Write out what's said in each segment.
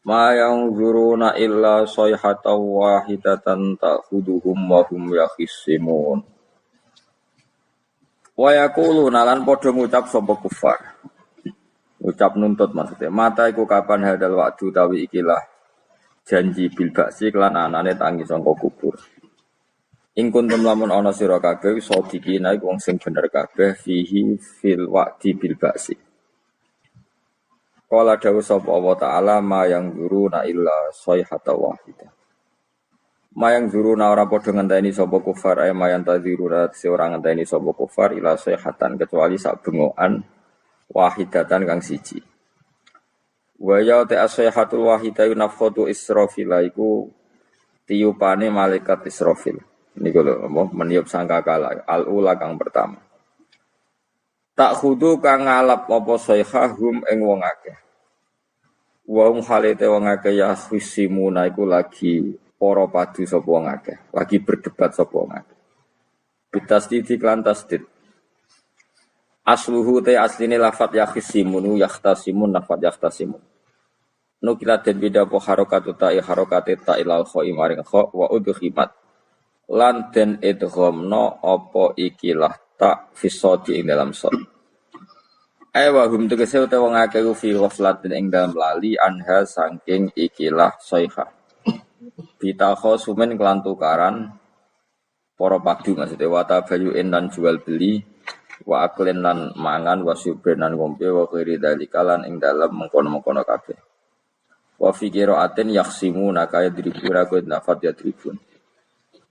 Ma yanzuruna illa sayhatan wahidatan ta'khuduhum wa hum yakhisimun. Wa yaquluna lan padha ngucap sapa kufar. Ngucap nuntut maksudnya. Mata iku kapan hadal waktu tawi ikilah janji bil baksi kelan anane tangi sangka kubur. Ing kuntum lamun ana sira kabeh sadikina iku wong sing bener kabeh fihi fil waqti bil baksi. Qala dawu sapa Allah taala ma yang zuruna illa sayhata wahidah. Ma yang zuruna ora padha ngenteni sapa kufar ay ma yang tadziruna ora ngenteni sapa kufar illa sayhatan kecuali sak bengokan wahidatan kang siji. Wa ya ta sayhatul wahidah nafkhatu Israfil iku tiupane malaikat Israfil. Niku lho meniup sangkakala al-ula kang pertama. Tak khudu kang ngalap apa sayhahum ing wong akeh. Wong halete wong akeh ya khusimuna iku lagi para padu sapa wong akeh, lagi berdebat sapa wong akeh. Bitasdid lan tasdid. Asluhu te asline lafat ya khusimunu yahtasimun lafat yahtasimun. Nukilat den beda apa harakatu ta harakate ta ilal kha maring kha wa udhimat. Lan den idghamna apa ikilah tak fisoti ing dalam sot. Wa hum tegese utawa wong akeh fi ghaflatin ing dalam lali anha saking ikilah sayha. Bitakho sumen kelan tukaran para padu maksudnya wa tabayu'in lan jual beli wa aklen lan mangan wa subren lan ngombe wa khairi dalika lan ing dalam mengkono-mengkono kabeh. Wa fi qira'atin yakhsimuna kaya dribura ku nafat ya tribun.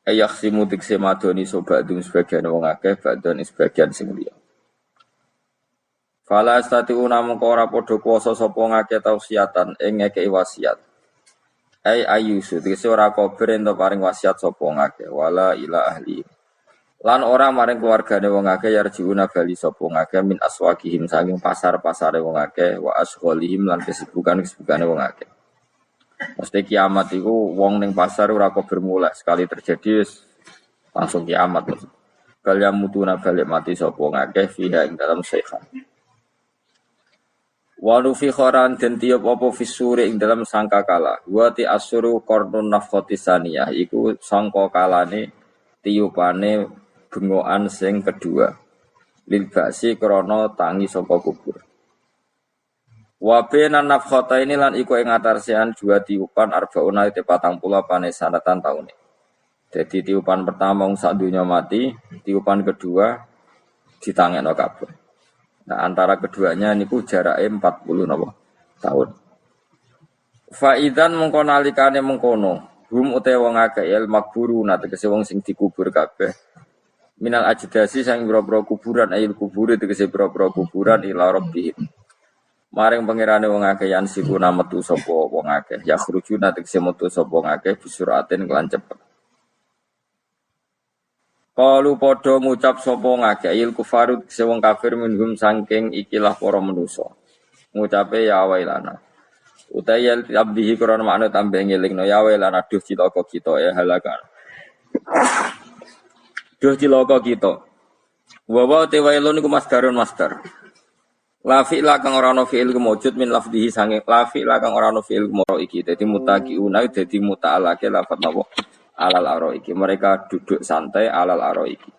Yakhsimu tikse madoni sobadung sebagian wong akeh badon sebagian sing liya. Fala astatiuna mengko ora padha kuwasa sapa ngakeh tausiatan ing ngekeki wasiat. Ayusu tikse ora kober ento paring wasiat sapa ngakeh wala ila ahli. Lan ora maring keluargane wong akeh yarjiuna bali sapa ngakeh min aswaqihim saking pasar-pasare wong akeh wa asghalihim lan kesibukan-kesibukane wong akeh. Mesti kiamat itu wong ning pasar ora kok bermula sekali terjadi langsung kiamat. Kalian mutuna balik mati sapa ngakeh fiha ing dalam sayha. Wa fi khoran den tiup apa fisure ing dalam sangkakala. Wa ti asuru qarnun nafkhati saniyah iku sangkakalane tiupane bengokan sing kedua. Lil ba'si krana tangi saka kubur. Wa bainan nafkhata ini lan iku ing atarsian dua tiupan arbauna te 40 pane sanatan taune. Jadi tiupan pertama wong sak donya mati, tiupan kedua ditangekno kabeh. Nah antara keduanya niku jarake 40 napa tahun. Fa idzan mengko nalikane mengkono, hum utawa wong akeh el makburuna tegese wong sing dikubur kabeh. Minal ajdasi sang boro-boro kuburan ayil kubure tegese boro-boro kuburan ila rabbihim. Maring pangerane wong akeh yan sikuna metu sapa wong akeh ya khurujuna tegese metu sapa wong akeh bisuratin kelan cepet. Qalu padha ngucap sapa wong akeh il kufaru tegese wong kafir minhum saking ikilah para manusa. Ngucape ya wailana. Utayal abdihi krana makna tambah ngelingno ya wailana duh cilaka kita ya halakan. Duh cilaka kita. Wa te wailun iku masdarun masdar. La fi'la kang ora ana fi'il kemujud min lafdhihi sange la fi'la kang ora ana fi'il kemoro iki dadi mutaqiuna dadi muta'alake lafat napa alal aro iki mereka duduk santai alal aro iki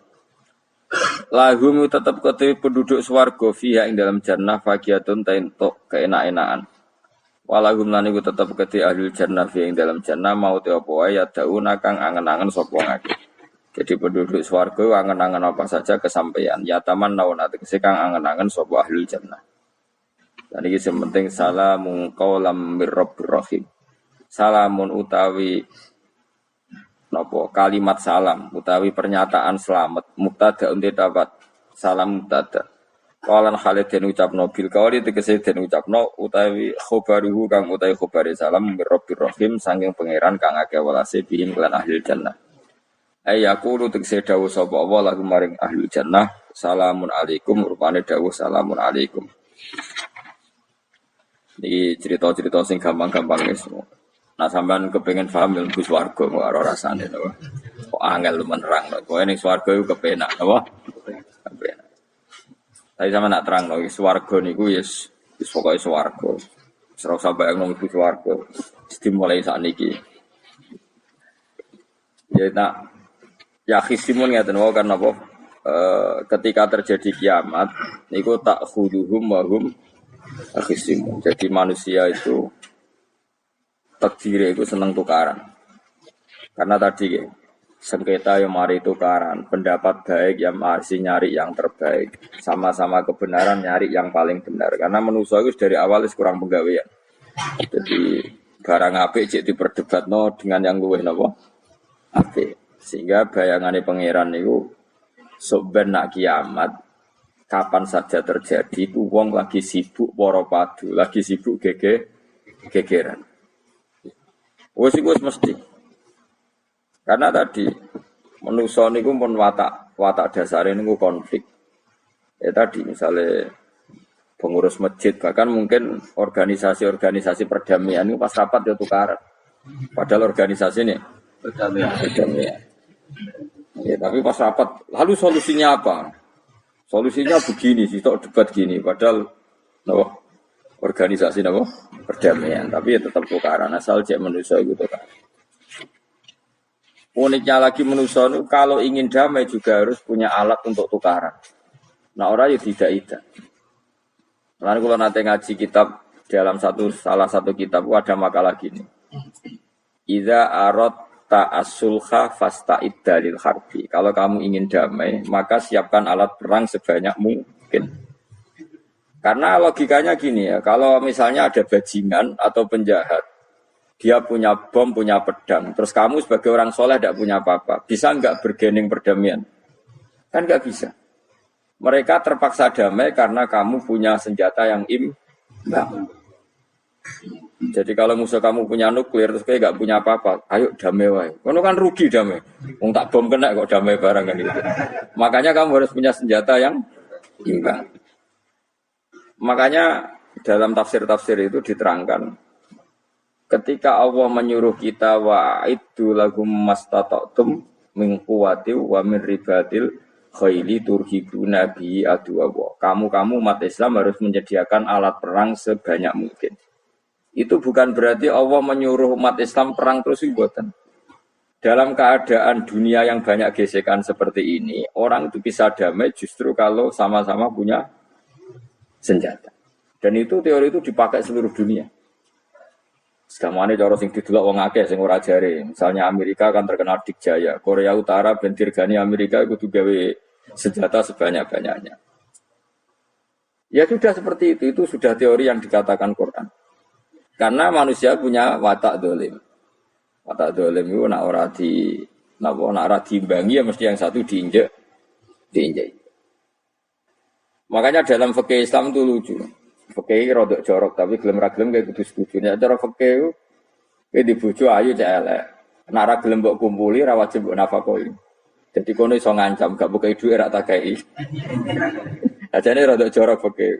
lahum tetep kete penduduk swarga fiha ing dalam jannah faqiatun taentuk keenak-enakan walahum lan iku tetep kete ahli jannah fiha ing dalam jannah mau te apa wae ya dauna kang angen-angen sapa ngake. Jadi penduduk swarga angen-angen apa saja kesampaian. Ya taman nauna tegese kang angen-angen sapa ahlul jannah. Dan iki sing penting salamun qaulam mir rabbir rahim. Salamun utawi napa kalimat salam utawi pernyataan selamat mubtada unti dapat salam mubtada. Qalan Khalid den ucapno bil qauli tegese den ucapno utawi khobaruhu kang utawi khobare salam mir rabbir rahim saking pangeran kang akeh welase bihim lan ahlul jannah. Ayaqulu tegese dawuh sapa Allah lagu maring ahli jannah salamun alaikum rupane dawuh salamun alaikum. Iki cerita-cerita sing gampang-gampang wis. Nah sampean kepengin paham ilmu swarga karo rasane to. Kok angel menerang to. Kowe ning swarga iku kepenak apa? Kepenak. Tapi sampean nak terang lho swarga niku wis pokoke swarga. Serau sampai yang nunggu swarga. Dimulai saat niki. Ya nak ya khisimun ngeten wae kan apa ketika terjadi kiamat niku tak khuduhum wa hum khisimun. Jadi manusia itu takdire itu seneng tukaran. Karena tadi sengketa yang mari tukaran, pendapat baik yang masih nyari yang terbaik, sama-sama kebenaran nyari yang paling benar. Karena manusia itu dari awal kurang penggawean. Jadi barang apik cek diperdebatno dengan yang luwih napa? Apik. Sehingga bayangannya pangeran itu sok ben nak kiamat kapan saja terjadi itu wong lagi sibuk para padu, lagi sibuk gegeran. Wes mesti. Karena tadi manusa niku pun watak dasare niku konflik. Ya tadi misalnya pengurus masjid bahkan mungkin organisasi-organisasi perdamaian itu pas rapat ya tukaran. Padahal organisasi ini perdamaian. Ya, tapi pas rapat lalu solusinya apa? Solusinya begini sih, tok debat gini. Padahal organisasi perdamaian, tapi ya tetap tukaran asal cek manusia itu tukaran. Uniknya lagi manusia itu kalau ingin damai juga harus punya alat untuk tukaran. Nah orang ya tidak. Lalu kalau nanti ngaji kitab dalam salah satu kitab ada makalah gini. Idza aradta as-sulha fasta'id dalil harbi. Kalau kamu ingin damai, maka siapkan alat perang sebanyak mungkin. Karena logikanya gini ya, kalau misalnya ada bajingan atau penjahat, dia punya bom, punya pedang, terus kamu sebagai orang soleh tidak punya apa-apa, bisa nggak bergening perdamaian? Kan nggak bisa. Mereka terpaksa damai karena kamu punya senjata yang imbang. Jadi kalau musuh kamu punya nuklir, terus kayak nggak punya apa-apa, ayo damai wae. Kamu kan rugi damai. Wong tak bom kena kok damai barang kan itu. Makanya kamu harus punya senjata yang imbang. Makanya dalam tafsir-tafsir itu diterangkan ketika Allah menyuruh kita wa'iddu lahum mastata'tum min quwwati wa min ribatil khaili turhibuna bi aduwa. Kamu umat Islam harus menyediakan alat perang sebanyak mungkin. Itu bukan berarti Allah menyuruh umat Islam perang terus mboten. Dalam keadaan dunia yang banyak gesekan seperti ini, orang itu bisa damai justru kalau sama-sama punya senjata. Dan itu teori itu dipakai seluruh dunia. Segamane cara sing didelok wong akeh sing ora jare. Misalnya Amerika kan terkenal dikjaya, Korea Utara ben dirgani Amerika kudu gawe senjata sebanyak-banyaknya. Ya sudah seperti itu sudah teori yang dikatakan Quran. Karena manusia punya watak dolim. Watak dolim itu nak ora diimbangi ya mesti yang satu diinjek. Makanya dalam fikih Islam itu lucu. Fikih rodok jorok tapi gelem ra gelem kayak kudu setuju. Nek cara fikih ki dibojo ayu cek elek. Nek ra gelem mbok kumpuli ra wajib mbok nafakoi. Jadi kono iso ngancam gak buka dhuwit ra tak kei. Ajane rodok jorok fikih.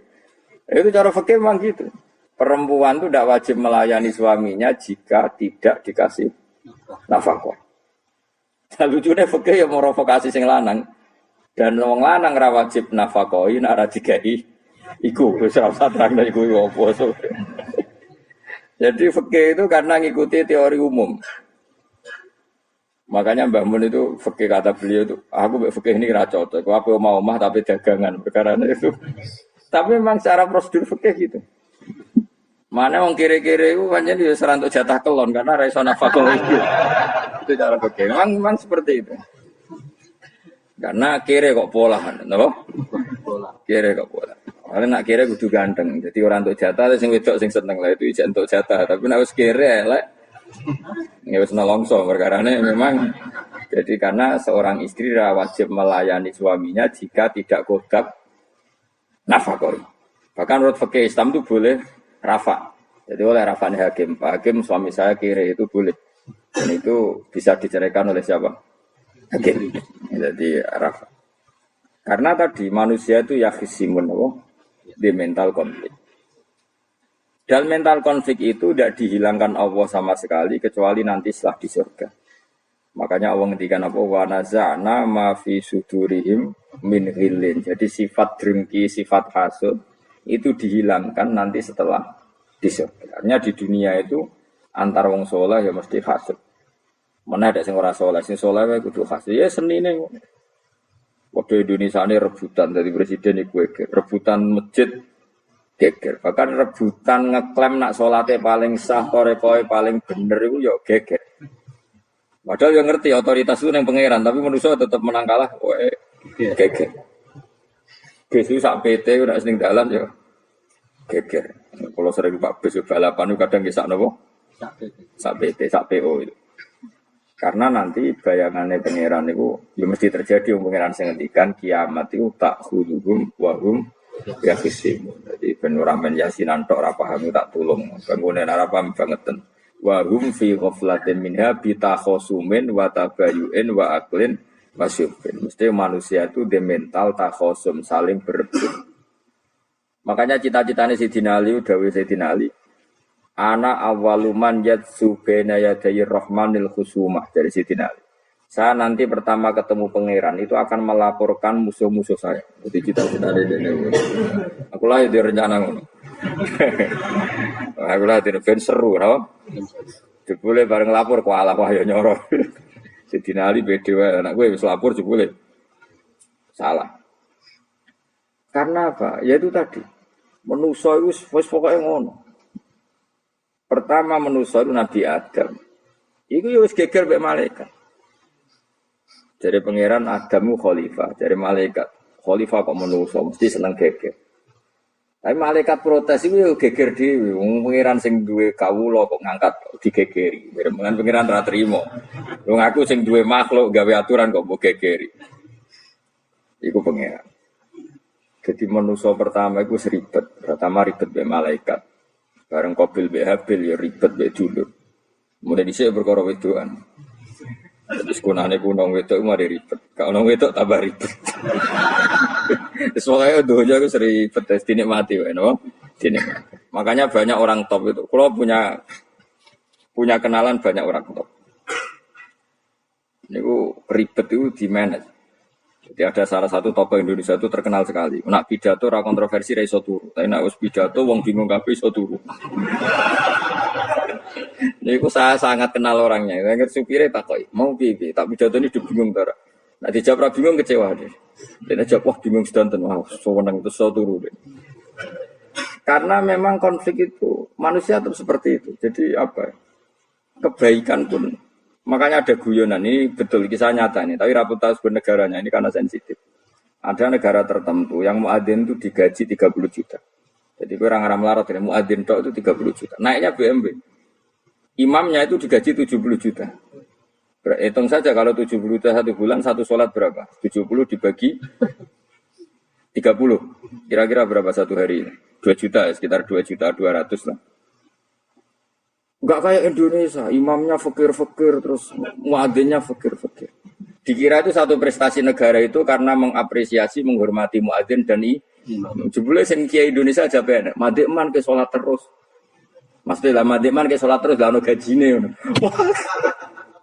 Itu cara fikih memang gitu. Perempuan itu tidak wajib melayani suaminya jika tidak dikasih nafkah. Nah, lucunya fikih yang merovokasi sing lanang. Dan wong lanang ra wajib nafakoi nek ra digawe iku wis ora usah terangno iku opo. Jadi fikih itu karena ngikuti teori umum. Makanya Mbah Mun itu fikih kata beliau itu aku mbek fikih ini ra cocok. Aku mau omah tapi dagangan perkara itu. Tapi memang secara prosedur fikih gitu. Mana wong kire-kire itu pancen yo serantuk jatah kelon karena ra iso nafakoi itu. Itu cara fikih. Memang seperti itu. Karena kere kok pola, napa? Kere kok pola. Kalau nak kere kudu ganteng. Jadi orang untuk jatah, sing wedok sing seneng lah itu ijek untuk jatah. Tapi nak wis kere lek, nggak wis nolongso. Perkarane memang jadi karena seorang istri wajib melayani suaminya jika tidak kodab nafkah. Bahkan menurut fikih Islam itu boleh rafa. Jadi oleh rafa'nya hakim. Pak Hakim suami saya kere itu boleh. Dan itu bisa diceraikan oleh siapa? Hakim. Jadi rafa. Karena tadi manusia itu ya khisimun di mental konflik. Dan mental konflik itu tidak dihilangkan Allah sama sekali kecuali nanti setelah di surga. Makanya Allah ngendikan apa wa naza'na ma fi sudurihim min ghillin. Jadi sifat drengki, sifat hasud itu dihilangkan nanti setelah di surga. Artinya di dunia itu antar wong saleh ya mesti hasud. Mana ada sing ora saleh, sing saleh wae kudu hasud. Ya senine. Waktu Indonesia ini rebutan dari presiden iku rebutan masjid geger. Bahkan rebutan ngeklaim nak salate paling sah, torekoe paling bener iku ya geger. Padahal yang ngerti otoritas itu yang pangeran, tapi manusia tetap menang kalah, wae geger. Besu sak PT udah sering dalan ya geger. Kalau sering Pak Besu balapan itu kadang kisah nopo sak PT, sak PO itu. Karena nanti bayangannya pangeran itu ya mesti terjadi pangeran sing ngendikan kiamat itu tak khuduhum wahum ya kisim. Jadi ben ora men yasinan tok ora paham tak tulung. Bangunan ora paham bangeten. Wahum fi ghaflatin minha bi takhosumin wa tabayu'in wa aklin wasyubin. Mesti manusia itu de mental takhosum saling berebut. Makanya cita-citanya Sayyidina Ali dawuh Sayyidina Ali ana awaluman yatsu baina yaday rahmanil khusumah dari Sayyidina Ali. Saya nanti pertama ketemu pangeran itu akan melaporkan musuh-musuh saya. Jadi cita-cita ini. Aku lah di rencana ngono. Aku lah di ben seru, no? Jebule bareng lapor kok ala wah ya nyoro. Sayyidina Ali beda wae anak gue wis lapor jebule. Salah. Karena apa? Ya itu tadi. Manusa itu wis pokoke ngono. Pertama manusia itu Nabi Adam. Iku ya wis geger mek malaikat. Dari pangeran Adamu khalifah, dari malaikat khalifah kok manusia mesti seneng geger. Tapi malaikat protes itu ya geger dhewe. Wong pangeran sing duwe kawula kok ngangkat digegeri. Dengan pangeran ra trimo. Wong aku sing duwe makhluk gawe aturan kok mbok gegeri. Iku pangeran. Jadi manusia pertama itu seribet. Pertama ribet mek malaikat. Bareng Qabil be Habil ya ribet be dulur. Mulai dhisik perkara wedokan. Terus kunane kuno wedok mari ribet. Kalau ono wedok tambah ribet. Wis pokoke donya ku ribet dinikmati wae no. Dinikmati. Makanya banyak orang top itu. Kalau punya kenalan banyak orang top. Niku ribet itu di manage. Jadi ada salah satu tokoh Indonesia itu terkenal sekali. Nak pidato ra kontroversi ra iso turu. Tapi nak wis pidato wong bingung kabeh iso turu. Niku saya sangat kenal orangnya. Saya supire takoki, "Mau piye? Tak pidato ini bingung ta ora?" Nak dijawab ra bingung kecewa deh. Dene jawab wah bingung sedanten. Wah, seneng terus iso turu deh. Karena memang konflik itu manusia terus seperti itu. Jadi apa? Kebaikan pun makanya ada guyonan, ini betul kisah nyata ini, tapi reputasi negaranya ini karena sensitif. Ada negara tertentu yang muadzin itu digaji 30 juta. Jadi orang Arab melarat ini muadzin tok itu 30 juta. Naiknya BMW. Imamnya itu digaji 70 juta. Hitung saja kalau 70 juta satu bulan satu sholat berapa? 70 dibagi 30. Kira-kira berapa satu hari? 2 juta, sekitar 2 juta 200 lah. Enggak kayak Indonesia, imamnya fakir-fakir, terus muadzinnya fakir-fakir. Dikira itu satu prestasi negara itu karena mengapresiasi, menghormati muadzin dan imam. Jebule sing kiai Indonesia aja penak, madikman ke sholat terus. Maksudnya lah madikman ke sholat terus, gak ono gajine.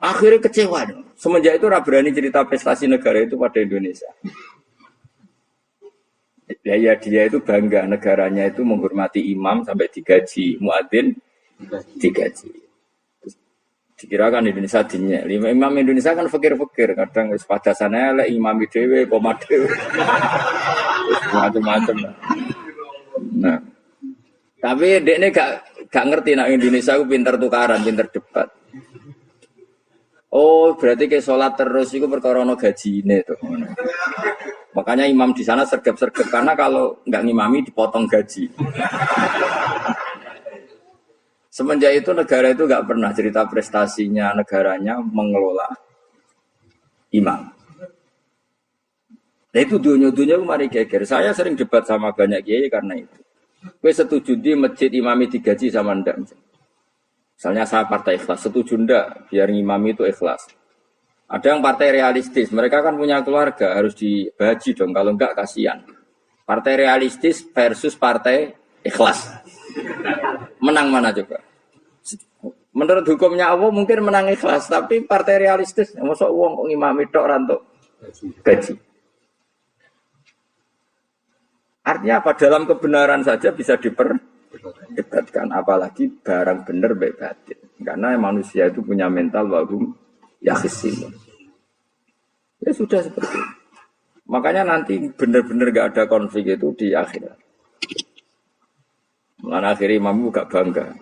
Akhirnya kecewa. Semenjak itu ora berani cerita prestasi negara itu pada Indonesia. Ya dia itu bangga negaranya itu menghormati imam sampai digaji muadzin. Digaji. Dikirakan Indonesia dinya. Imam Indonesia kan fakir-fakir, kadang wis padasane elek imam dhewe koma dhewe. Macam-macam. Nah. Tapi dekne gak ngerti nek Indonesia ku pinter tukaran, pinter debat. Oh, berarti ke sholat terus itu perkara ono gajine tuh. Makanya imam di sana sergap-sergap karena kalau nggak ngimami dipotong gaji. Semenjak itu negara itu nggak pernah cerita prestasinya negaranya mengelola imam. Nah itu dunia-dunia mari geger. Saya sering debat sama banyak kiai karena itu. Gue setuju di masjid imami digaji sama ndak. Misalnya saya partai ikhlas, setuju ndak biar ngimami itu ikhlas. Ada yang partai realistis, mereka kan punya keluarga harus dibaji dong, kalau enggak kasihan. Partai realistis versus partai ikhlas. Menang mana coba? Menurut hukumnya Allah mungkin menang ikhlas, tapi partai realistis, masuk uang kok ngimami tok rantuk gaji. Artinya apa? Dalam kebenaran saja bisa diperdebatkan. menyakitkan, apalagi barang bener baik batin. Karena manusia itu punya mental wahum yakhisimun. Ya sudah seperti itu. Makanya nanti benar-benar gak ada konflik itu di akhirat. Mulane akhirnya imam gak bangga.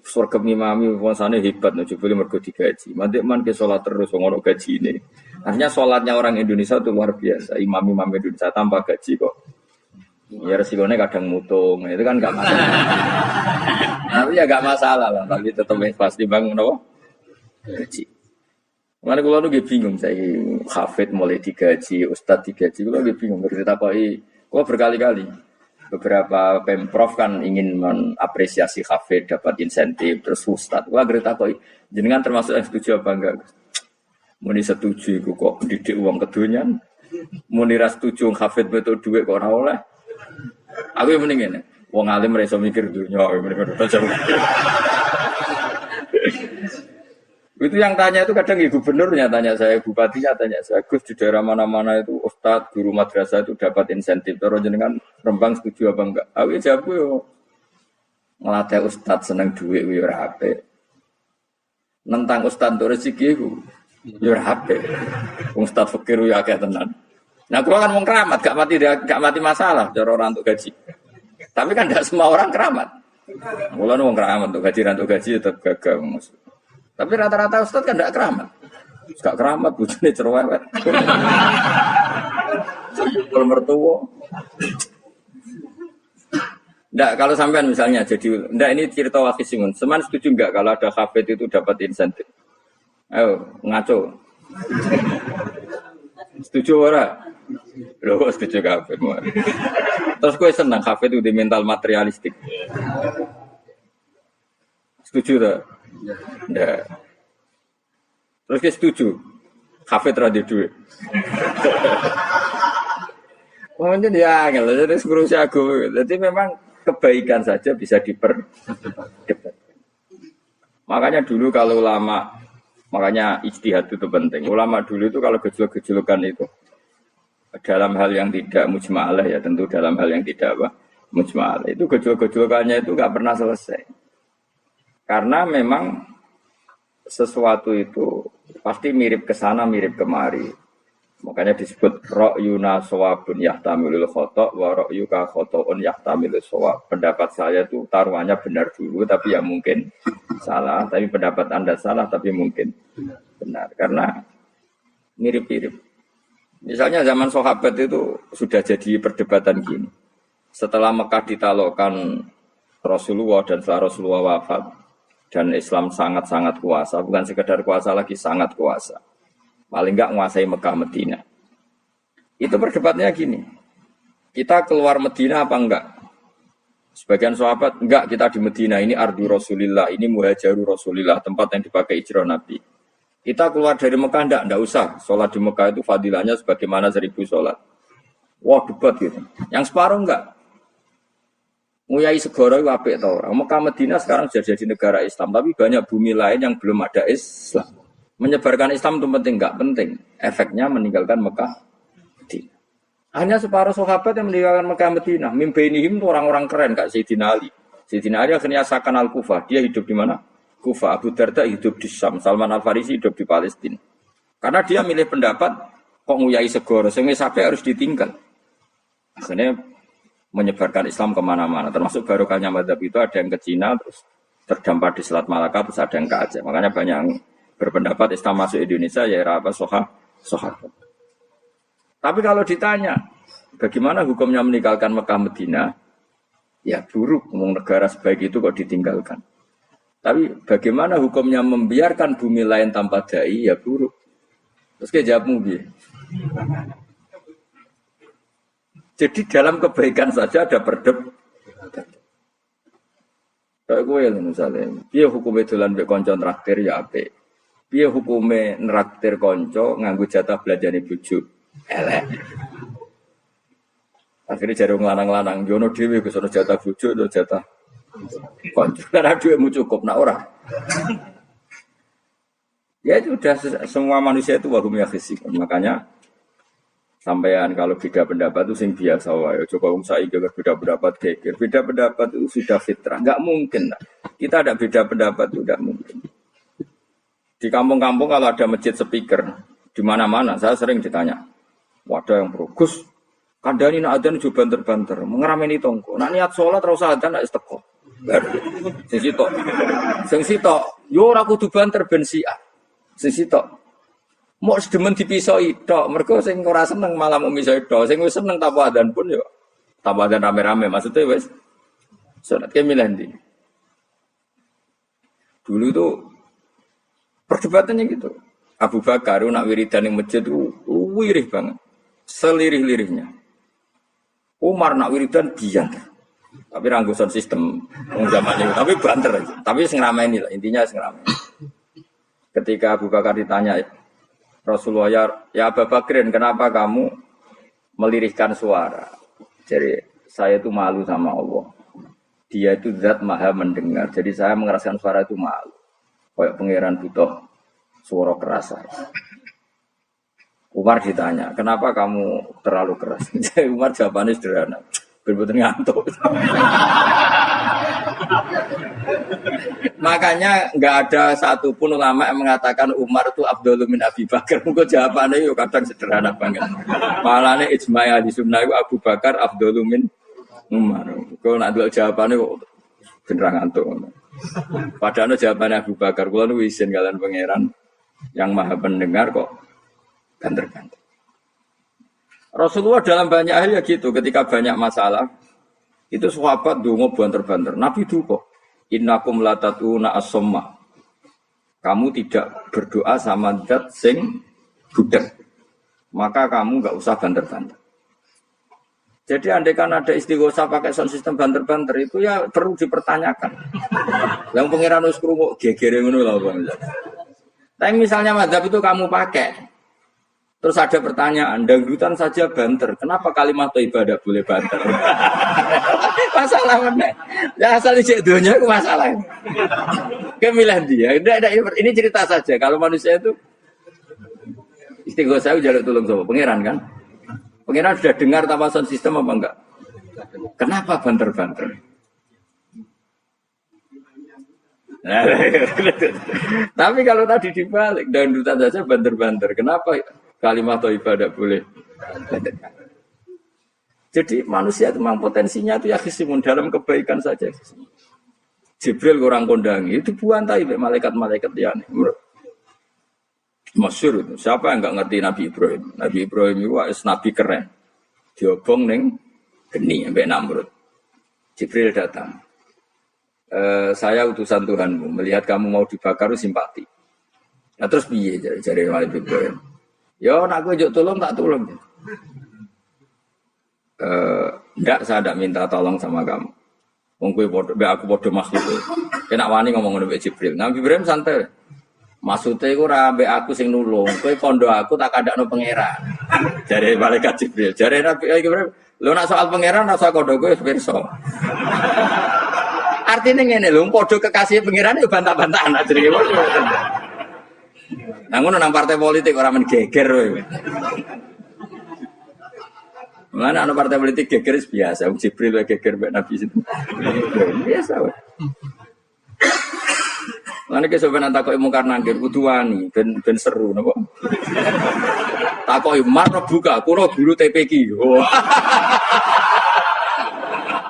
Surga imami puasane hebat, coba mergo digaji. Mantik man ke sholat terus ngono gaji ini. Artinya sholatnya orang Indonesia itu luar biasa. Imam-imam Indonesia tanpa gaji kok. Ya resikonya kadang mutung, itu kan gak masalah. Tapi ya gak masalah lah, tapi tetap pasti bangun apa? Gaji. Mana kalau lu bingung saya hafid mulai digaji, ustad digaji, kalau bingung bercerita kok berkali-kali beberapa pemprov kan ingin mengapresiasi hafid dapat insentif terus ustad, kalau bercerita jenengan termasuk yang setuju apa enggak? Muni setuju, kok didik uang kedunian, muni ras setuju hafid betul duit kok ora oleh. Aku yang mendingin, wong alim mereka mikir dunia, itu yang tanya itu kadang gubernurnya tanya saya, bupatinya tanya saya, Gus di daerah mana-mana itu ustadz, guru madrasah itu dapat insentif. Terus jenengan Rembang setuju apa enggak? Aku jawab yo ngelatih ustadz seneng duit yo ora apik. Nentang ustadz untuk rezeki ku yo ora apik. Wong ustadz fakir yo akeh tenan. Nah, kalau kan wong keramat gak mati masalah cara orang untuk gaji. Tapi kan tidak semua orang keramat. Mulane wong keramat untuk gaji tetap gagal. Tapi rata-rata ustaz kan tidak keramat. Gak keramat, bujune cerewet. Kalau mertua. Nggak, kalau sampean misalnya jadi, nggak ini cerita wakisimun. Seman setuju nggak kalau ada hafid itu dapat insentif? Ayo, ngaco. Setuju ora? Loh, setuju hafid. Terus gue senang hafid itu di mental materialistik. Setuju tak? Nggak. Terus gue setuju. Hafid terhadap duit. Mungkin ya, jadi ngurusi aku. Jadi memang kebaikan saja bisa diperdebatkan. Makanya dulu kalau ulama, makanya ijtihad itu penting. Ulama dulu itu kalau gejolak-gejolakan itu dalam hal yang tidak mujma'alah ya, tentu dalam hal yang tidak mujma'alah. Itu gejolak-gejolakannya itu nggak pernah selesai. Karena memang sesuatu itu pasti mirip ke sana, mirip kemari. Makanya disebut ra'yuna shawabun yahtamilul khata' wa ra'yuka khata'un yahtamilul shawab. Pendapat saya itu taruhannya benar dulu tapi ya mungkin salah, tapi pendapat Anda salah tapi mungkin benar karena mirip-mirip. Misalnya zaman sahabat itu sudah jadi perdebatan gini. Setelah Mekah ditalokkan Rasulullah dan setelah Rasulullah wafat dan Islam sangat-sangat kuasa, bukan sekedar kuasa lagi, sangat kuasa. Paling enggak menguasai Mekah Medina. Itu perdebatannya gini. Kita keluar Medina apa enggak? Sebagian sahabat, enggak, kita di Medina, ini ardu Rasulillah, ini muhajaru Rasulillah, tempat yang dipakai hijrah Nabi. Kita keluar dari Mekah, enggak usah. Sholat di Mekah itu fadilahnya sebagaimana 1000 sholat. Wah, debat gitu. Yang separuh enggak. Nguyai segoro itu apik tau orang. Mekah Medina sekarang sudah jadi negara Islam, tapi banyak bumi lain yang belum ada Islam. Menyebarkan Islam itu penting, enggak penting. Efeknya meninggalkan Mekah Medina. Hanya separuh sahabat yang meninggalkan Mekah Medina. Mimbainihim itu orang-orang keren, Kak Sayyidina Ali. Sayyidina Ali akhirnya Sakan Al-Kufah. Dia hidup di mana? Kufah. Abu Darda hidup di Syam. Salman Al-Farisi hidup di Palestina. Karena dia milih pendapat, kok nguyai segoro, sehingga sampai harus ditinggal. Akhirnya menyebarkan Islam kemana-mana, termasuk barokahnya mazhab itu ada yang ke Cina, terus terdampar di Selat Malaka, terus ada yang ke Aceh. Makanya banyak yang berpendapat Islam masuk Indonesia ya era apa sahabat. Tapi kalau ditanya bagaimana hukumnya meninggalkan Mekah Medina, ya buruk. Negara sebaik itu kok ditinggalkan. Tapi bagaimana hukumnya membiarkan bumi lain tanpa dai, ya buruk. Terus kayak jawabmu gitu. Jadi dalam kebaikan saja ada perdebatan. Kayak gue misalnya, dia hukumnya dolan mbek kanca traktir ya apik. Dia hukumnya neraktir kanca nganggo jatah belanjane bojo. Elek. Akhirnya jare lanang-lanang jono dhewe Gus ono jatah bojo atau jatah kanca. Karena duitmu cukup nak ora. Ya itu sudah semua manusia itu wahum yakhisikum. Makanya Sampean kalau beda pendapat itu sing biasa wae. Coba wong saiki beda pendapat geger. Beda pendapat itu sudah fitrah. Enggak mungkin. Kita ada beda pendapat itu enggak mungkin. Di kampung-kampung kalau ada masjid speaker di mana-mana saya sering ditanya. Wadah yang bagus. Kandhani nak adzan juga banter-banter, ngerameni tonggo. Nak niat salat terus adzan nak teko. Sing sitok. Sing sitok, yo ora kudu banter ben siak. Sing sitok. Mok sedemen dipisoi tok, mergo sing ora seneng malah mau misoi tok. Sing wis seneng tanpa adzan pun yo tanpa adzan rame-rame maksudnya wis salat ke milih ndi. Dulu tuh perdebatannya gitu. Abu Bakar nak wiridan ning masjid itu wirih banget. Selirih-lirihnya. Umar nak wiridan biang. Tapi ranggusan sistem zaman itu. Tapi banter aja. Tapi sing rameni lah, intinya sing rameni. Ketika Abu Bakar ditanya Rasulullah, ya Abu Bakrin, kenapa kamu melirihkan suara? Jadi saya itu malu sama Allah. Dia itu zat maha mendengar. Jadi saya mengeraskan suara itu malu. Kayak pangeran butuh suara keras saya. Umar ditanya, kenapa kamu terlalu keras? Umar jawabannya sederhana, bener-bener ngantuk. Makanya nggak ada satupun ulama yang mengatakan Umar itu Abdul min Abi Bakar. Mungkin jawabannya yuk kadang sederhana banget. Malahnya ijma' ahli sunnah itu Abu Bakar Abdul min Umar. Kalau nak dua jawabannya bener ngantuk. Padahal jawabannya Abu Bakar. Kalau nu isin kalian pangeran yang maha pendengar kok. Banter-banter. Rasulullah dalam banyak hal ya gitu, ketika banyak masalah itu sahabat dongo banter-banter. Nabi duka, innakum latatuna as-somma. Kamu tidak berdoa sama zat sing budek. Maka kamu enggak usah banter-banter. Jadi andai kan ada istighosa pakai sound system banter-banter itu ya perlu dipertanyakan. Yang pengiran wis krungu gegere ngono lho Bang. Tapi misalnya mazhab itu kamu pakai terus ada pertanyaan, dangdutan saja banter. Kenapa kalimat thayyibah tidak boleh banter? Masalah mana? Ya asal ijek dunia itu masalah. Kemilah dia. Ini cerita saja. Kalau manusia itu istighosah jaluk tolong sama pangeran kan? Pangeran sudah dengar tanpa sound system apa enggak? Kenapa banter-banter? Tapi kalau tadi dibalik, dangdutan saja banter-banter. Kenapa? Kalimat thayyibah tidak boleh. Jadi manusia itu memang potensinya itu ya khisimun dalam kebaikan saja. Jibril orang kondangi itu buantai malaikat-malaikat yang masyhur itu. Siapa yang enggak ngerti Nabi Ibrahim? Nabi Ibrahim itu nabi keren. Diobong ning geni sampai Namrud. Jibril datang. Saya utusan Tuhanmu, melihat kamu mau dibakar simpati. Nah terus piye jare Nabi Ibrahim? Ya, nak gue jauh tolong tak tolong. Enggak, saya tidak minta tolong sama kamu. Aku bodoh makhluk. Kena wani ngomong dengan Jibril. Nabi Ibrahim santai. Maksudnya aku rambe aku sing nulung. Kowe kondo aku tak kadakno pangeran. Jare malaikat Jibril. Jare Nabi Ibrahim, lo nak soal pangeran rasa kondo kowe pirsa. Artinya ngene lho, padha kekasih pangeran yo bantah-bantahan ajrine. Nah ngono nang partai politik orang mengeger kowe. Mana ana partai politik geger biasa, Jibril wae geger mbek Nabi itu. Biasa wae. Lan iki sampeyan takoki mungkar nangkir kudu wani ben seru napa. Takoki mar buka kulo guru TPQ.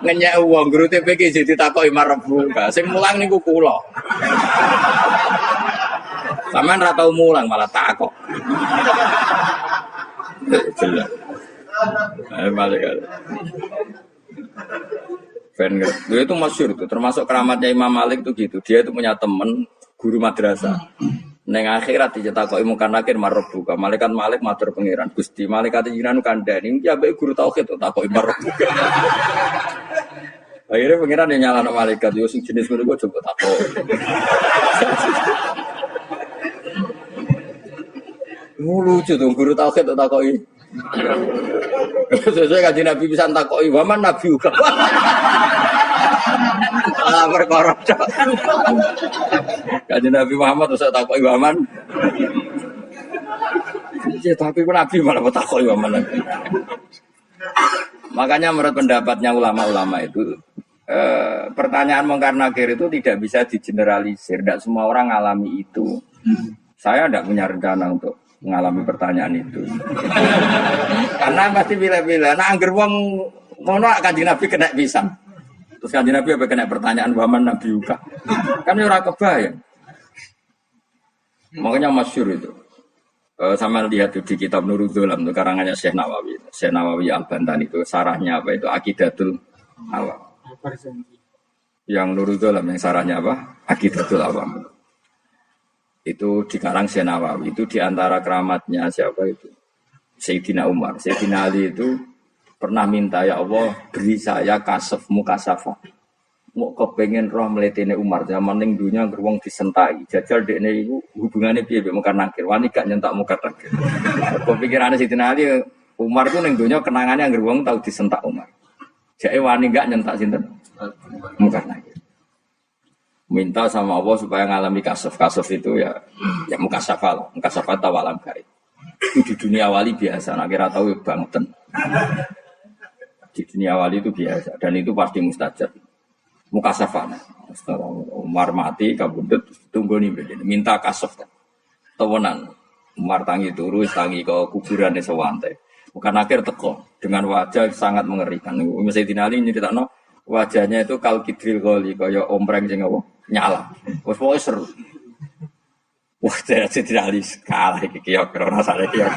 Ngenyek wong guru TPQ jadi takoki mar buka. Sing mulang niku kula. Sampeyan ora tau mulang malah takok. Jelas. Balik kali. Dia itu masyhur itu, termasuk keramatnya Imam Malik itu gitu. Dia itu punya teman guru madrasah. Neng akhirat dicetakoki mungkar nakir marbuka. Malaikat Malik matur pangeran Gusti. Malaikat jinan kandhani iki ambek guru tauhid takoki marbuka. Akhirnya pangeran yang nyalano malaikat yo sing jenis ngono kok coba takok. Lucu tuh guru tauhid takoki. Sesuai kaji Nabi bisa takoki waman Nabi juga. Perkara. Kaji Nabi Muhammad terus takoki waman. Ya, tapi pun Nabi malah takut ya mana. Makanya menurut pendapatnya ulama-ulama itu pertanyaan mungkar nakir itu tidak bisa digeneralisir. Tidak semua orang alami itu. Saya tidak punya rencana untuk mengalami pertanyaan itu. Karena pasti bila-bila. Nah, angger wong ngono Kanjeng Nabi kena pisang. Terus Kanjeng Nabi apa kena pertanyaan waman Nabi Uka. Kan ora kebayang. Makanya masyhur itu. Sama lihat di kitab Nurul Dzolam itu karangannya Syekh Nawawi. Syekh Nawawi Al-Bantani itu sarahnya apa itu Aqidatul Awam. Yang Nurul Dzolam yang sarahnya apa? Aqidatul Awam. Itu dikarang Syekh Nawawi itu diantara keramatnya siapa itu? Sayyidina Umar. Sayyidina Ali itu pernah minta ya Allah beri saya kasaf mukasafah. Mau kepengen roh meletene Umar zaman ning dunya geruang disentai. Jajal dekne iku hubungane piye mbek mungkar nakir. Wani gak nyentak mungkar nakir. Kepikirane Sayyidina Ali Umar itu ning dunya kenangane anggere wong tau disentak Umar. Jake wani gak nyentak sinten? Mungkar nakir. Minta sama Allah supaya ngalami kasaf. Kasaf itu ya mukasafah lah. Mukasafah tawalam gaib. Itu di dunia wali biasa. Nah kira tahu bangetan. Di dunia wali itu biasa dan itu pasti mustajab. Mukasafah. Umar mati kabudut tunggu nih minta kasaf. Tawanan. Umar tangi turu tangi ke kuburan sewante. Bukan akhir teko dengan wajah sangat mengerikan. Sayyidina Ali nyeritakno wajahnya itu kal kidril goli kaya ompreng sing apa nyala. Wes pokoke seru. Wah, Sayyidina Ali kalah iki kiok rasane kiok.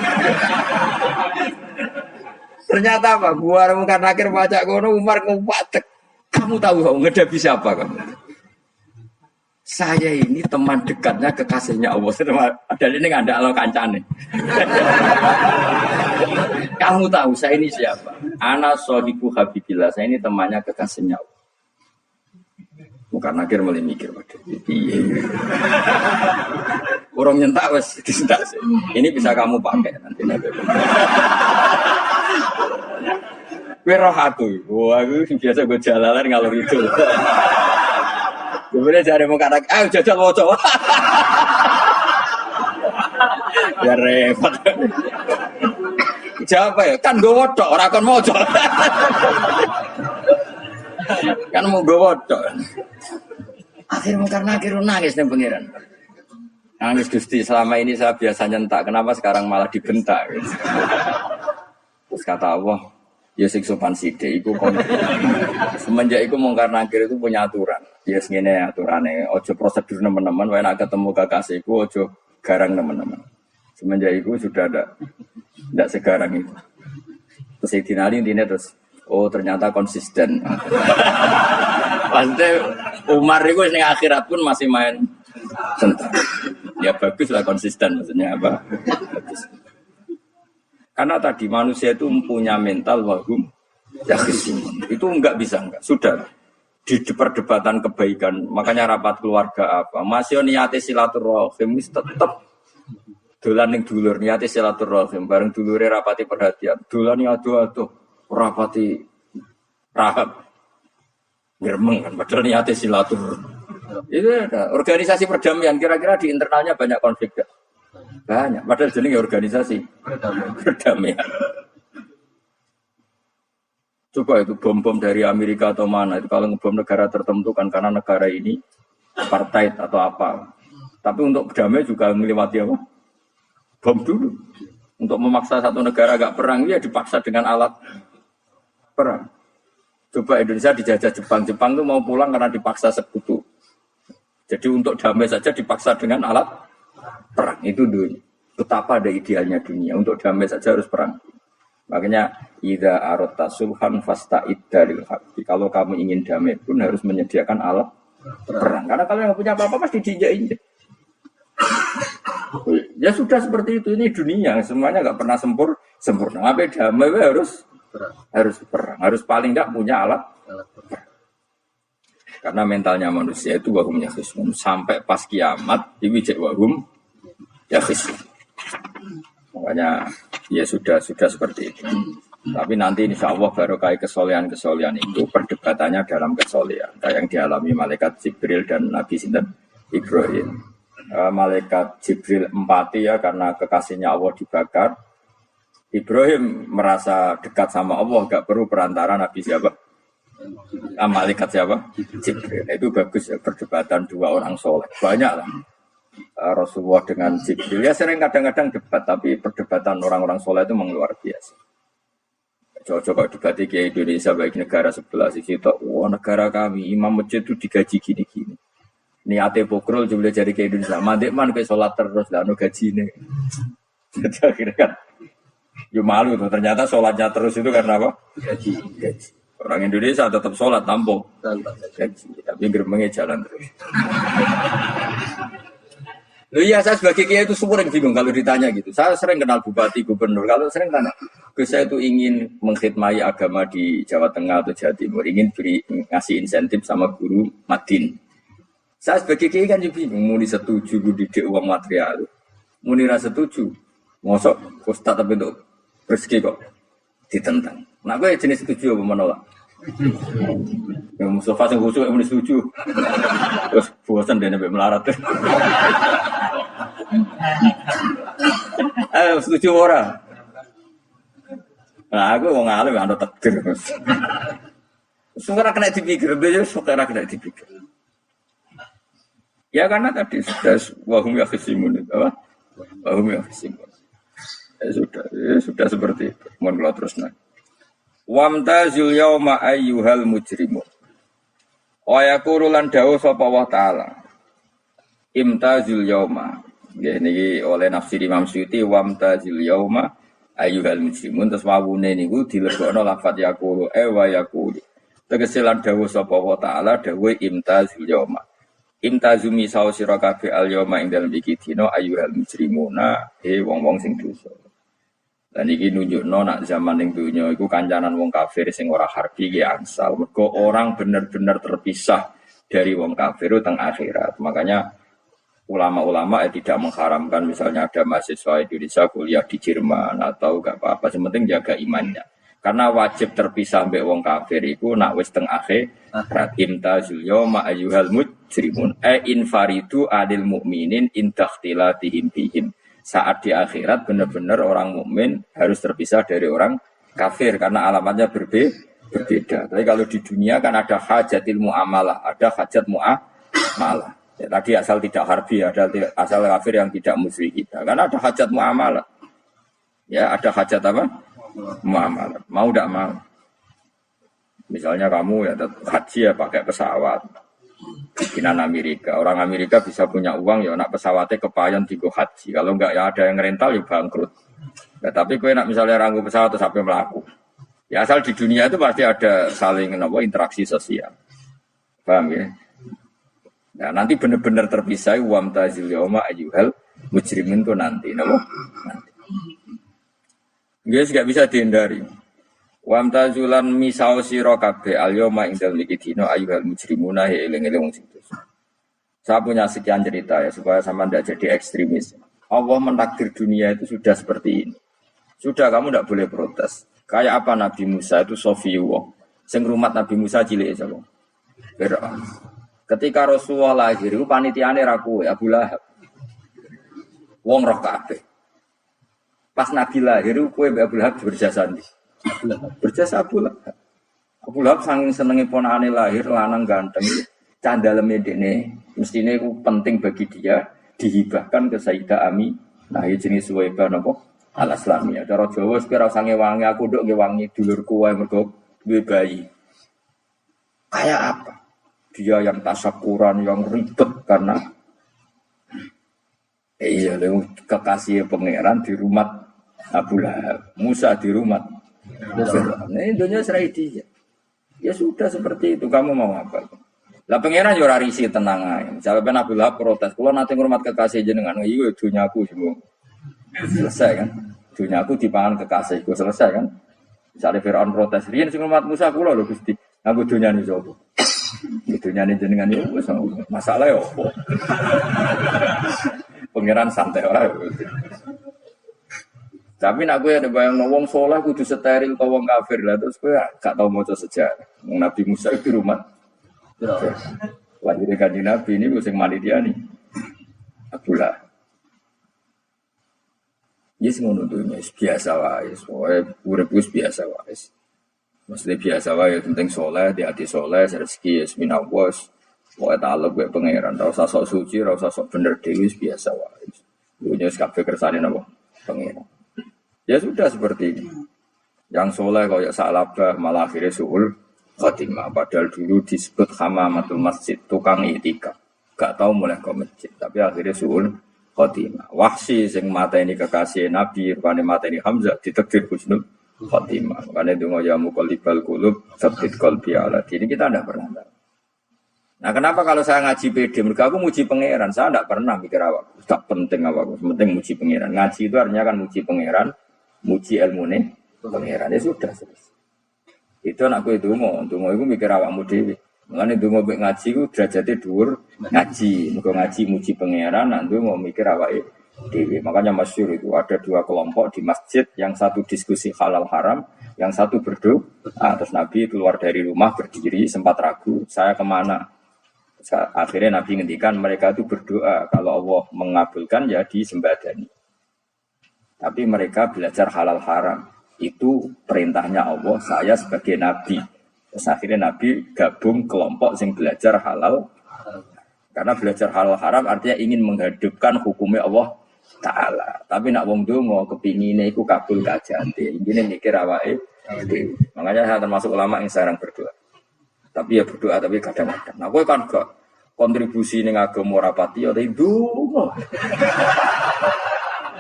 Ternyata apa? Gua mungkar nakir baca kono Umar ngupatek. Kamu tahu kamu ngedapi siapa kamu? Saya ini teman dekatnya kekasihnya Allah. Dan ini nggak ada Allah kancane. Kamu tahu saya ini siapa? Ana sohibu habibillah. Saya ini temannya kekasihnya Allah. Bukan nakir mulai mikir waduh. Orang nyentak wes disentak sih. Ini bisa kamu pakai nanti. Roh aku, wah aku biasa gue jalanan ngalor itu. Kemudian cari muka anak, jajal wocok. Ya repot. Siapa ya? Kan gue wocok, orang kan wocok. Kan mau gue wocok. Akhirnya karena akhirnya nangis nih pengiran. Nangis Gusti, selama ini saya biasa nyentak, kenapa sekarang malah dibentak? Terus kata Allah, ya sing sopan sithik iku kon. Semenjak iku mungkar nakir itu punya aturan. Ya ngene aturane, ojo prosedur teman-teman, wae nek ketemu kekasihku ojo garang teman-teman. Semenjak itu sudah tidak segarang itu. Terus Sayyidina Ali intinya terus ternyata konsisten. Maksudnya Umar itu ning akhirat pun masih main sentak. Ya bagus lah konsisten maksudnya apa? Bagus. Karena tadi manusia itu punya mental wahum yakhisimun. Itu enggak bisa enggak. Sudah di perdebatan kebaikan. Makanya rapat keluarga apa? Masih niate silaturahim tetap dolan ning dulur niate silaturahim bareng dulure rapati perhatian. Dolan ado-ado rapati rahab. Germeng kan padahal niate silaturahim. Itu ada organisasi perdamaian kira-kira di internalnya banyak konflik. Banyak, padahal jenenge organisasi perdamaian. Coba itu bom-bom dari Amerika atau mana itu kalau ngebom negara tertentu kan karena negara ini apartheid atau apa. Tapi untuk berdamai juga melewati apa? Bom dulu. Untuk memaksa satu negara agak perang ya dipaksa dengan alat perang. Coba Indonesia dijajah Jepang tuh mau pulang karena dipaksa sekutu. Jadi untuk damai saja dipaksa dengan alat perang itu dunia. Betapa ada idealnya dunia untuk damai saja harus perang. Makanya idza aratta sulhan fasta'id dalil haqqi. Kalau kamu ingin damai pun harus menyediakan alat perang. Karena kalau yang punya apa-apa pasti diinjak-injak. Ya sudah seperti itu ini dunia semuanya enggak pernah sempurna. Sampai damai harus perang. Harus paling enggak punya alat perang. Karena mentalnya manusia itu wahum yakhisimun sampai pas kiamat diwijek wahum yakhisimun. Makanya ya sudah seperti itu. Tapi nanti insya Allah barokah kesolehan itu perdebatannya dalam kesolehan. Kayak yang dialami malaikat Jibril dan Nabi Sinten Ibrahim. malaikat Jibril empati ya karena kekasihnya Allah dibakar. Ibrahim merasa dekat sama Allah, gak perlu perantara Nabi siapa? Malaikat siapa? Jibril. Itu bagus ya, perdebatan dua orang soleh. Banyak lah. Rasulullah dengan Jibril. Ya sering kadang-kadang debat, tapi perdebatan orang-orang soleh itu memang luar biasa. Coba debat ke Indonesia baik negara sebelah sisi itu. Wah negara kami, imam masjid itu digaji gini-gini. Niatnya pokrol jumlah jadi ke Indonesia. Mandek man ke sholat terus, lah no gaji ini. Jadi akhirnya kan. Ya malu tuh, ternyata sholatnya terus itu karena apa? Gaji. Orang Indonesia tetap sholat tampung gaji, tapi gerbangnya jalan terus. Loh iya, saya sebagai kiai itu sering bingung kalau ditanya gitu. Saya sering kenal bupati, gubernur. Kalau sering tanya, saya itu ingin mengkhidmati agama di Jawa Tengah atau Jawa Timur, ingin ngasih insentif sama guru Madin. Saya sebagai kiai kan juga bingung, muni setuju didik uang material, muni rasa setuju, ngosok ustaz tapi untuk rezeki kok ditentang. Nah, gue jenis setuju apa menolak? Yang Mustafa yang khusus yang setuju. Terus bosan dia sampai melarat. Setuju orang. Nah, aku mau ngalim ada takdir. Suara kena dipikir, dia suara kena dipikir. Ya karena tadi sudah wahum ya khisimun itu apa? Wahum ya khisimun. Ya sudah seperti itu. Mohon kalau terus nak. Wamtazul yauma ayyuhal mujrimun. Wa yaqulu lan dawuh sapa Allah taala. Imtazul yauma. Nggih niki oleh nafsir Imam Suyuti wamtazul yauma ayyuhal mujrimun terus wawune niku dilebokno lafaz yaqulu wa yaqulu. Tegese lan dawuh sapa Allah taala dawuh imtazul yauma. Imtazumi sawo sira kabeh al yauma ing dalem iki dina ayyuhal mujrimuna wong-wong sing dosa. Dan ini nunjukno nak zaman yang dunia itu kancanan wong kafir sing ora harbi ki angsal. Mergo orang benar-benar terpisah dari wong kafir teng akhirat. Makanya ulama-ulama tidak mengharamkan misalnya ada mahasiswa Indonesia kuliah di Jerman atau gak apa-apa, sementing jaga imannya. Karena wajib terpisah mbek wong kafir iku nak wis teng akhirat. Imtazul yauma ayyuhal mujrimun infaridu adil mukminin intakhtilatihim bihim. Saat di akhirat benar-benar orang mukmin harus terpisah dari orang kafir karena alamatnya berbeda. Tapi kalau di dunia kan ada hajatil muamalah, ada hajat muamalah. Ya, tadi asal tidak harbi, ada asal kafir yang tidak musuhi kita. Karena ada hajat muamalah. Ya, ada hajat apa? Muamalah. Mau tidak mau. Misalnya kamu ya haji ya pakai pesawat. Bikinan Amerika. Orang Amerika bisa punya uang ya nak pesawatnya kepayon digo haji. Kalau enggak ya ada yang rental ya bangkrut. Ya, tapi kue nak misalnya ranggu pesawat terus sampai melaku. Ya asal di dunia itu pasti ada saling interaksi sosial. Paham ya? Nah, nanti benar-benar terpisah wam tazil yauma ayyuhal mujrimin itu nanti, nanti. Guys enggak bisa dihindari. Wam tazulan misau sira kabeh al yauma ing dalem iki dina ayyuhal mujrimuna eling-eling wong sing dosa. Saya punya sekian cerita ya supaya sama tidak jadi ekstremis. Allah mentakdir dunia itu sudah seperti ini. Sudah kamu tidak boleh protes. Kayak apa Nabi Musa itu Sofiyullah. Sing rumat Nabi Musa cilik sapa? Fir'aun. Ketika Rasulullah lahir itu panitiane ra kowe Abu Lahab. Wong roh kabeh. Pas Nabi lahir kowe Abu Lahab berjasa ndi? Berjasa Abu Lahab. Abu Lahab saking senenge ponakane lahir lanang ganteng. Candaleme dekne mestine iku penting bagi dia dihibahkan ke Sayyidah Ami. Nah, iki jenis Suwaibah napa? Al-Islamiyah. Cara Jawa wis ora usah ngewangi aku nduk ngewangi dulurku wae mergo duwe bayi. Kayak apa? Dia yang tasyakuran, yang ribet karena kekasih pangeran di rumah Abu Lahab, Musa di rumah. Nah, dunia serai dia. Ya sudah seperti itu. Kamu mau apa? Lah pangeran yo ora risi tenang ae. Misalnya Abu Lahab protes, "Kulo nate ngurmat kekasih jenengan." Iya dunyaku semua. Selesai kan? Dunyaku dipangan kekasihku selesai kan? Misalnya Firaun protes, "Riyen sing ngurmat Musa kulo lho Gusti. Aku dunyane sapa?" Dunyane jenengan yo wis masalah yo opo. Pangeran santai wae. Tapi nak gue ada bayang wong soleh kudu steril kau wong kafir lah terus gue gak tau maca sejarah. Nabi Musa itu rumah. Lahir kanjeng Nabi ini gue sing manitia nih. Abu Lahab. Yes ngono dunya biasa wae, soalnya urip wis biasa wae. Maksudnya biasa wae penting soleh, di hati soleh, rezeki yes minawas. Pokoke talep wae pangeran, ora usah sok suci, ora usah sok bener dhewe biasa wae. Dunya wis kabeh kersane napa? Pangeran. Ya sudah seperti ini. Yang soleh kaya Sa'labah malah akhirnya suul khotimah. Padahal dulu disebut hamamatul masjid, tukang itikaf. Gak tahu mulai ke masjid, tapi akhirnya suul khotimah. Wahsy sing mateni kekasih Nabi, rupane mateni Hamzah ditakdir husnul khotimah. Makanya donga ya muqallibal qulub, tsabbit qalbi ala dini. Kita tidak pernah tahu. Nah, kenapa kalau saya ngaji PD, mereka aku muji pangeran, saya tidak pernah mikir awak. Tak penting awak, penting muji pangeran. Ngaji itu artinya kan muji pangeran, muji ilmune pangeran. Ya sudah selesai. Itu anakku itu mau itu mikir awakmu dhewe. Mulane ndonga mek ngaji ku derajate dhuwur ngaji. Muga ngaji muji pangeran, nanti mau mikir awake dhewe. Makanya masyhur itu ada dua kelompok di masjid, yang satu diskusi halal haram, yang satu berdoa. Terus Nabi keluar dari rumah berdiri sempat ragu, saya kemana? Akhirnya Nabi ngendikan mereka itu berdoa kalau Allah mengabulkan ya disembadani. Tapi mereka belajar halal haram. Itu perintahnya Allah, saya sebagai Nabi. Terus akhirnya Nabi gabung kelompok yang belajar halal. Karena belajar halal haram artinya ingin menghidupkan hukumnya Allah Ta'ala. Tapi nak wong donga kepingine iku kabul kajante. Ini mikir awake. Makanya saya termasuk ulama yang sekarang berdoa. Tapi ya berdoa tapi kadang-kadang. Nah, kowe kan gak kontribusi ning agama ora pati ya ndonga.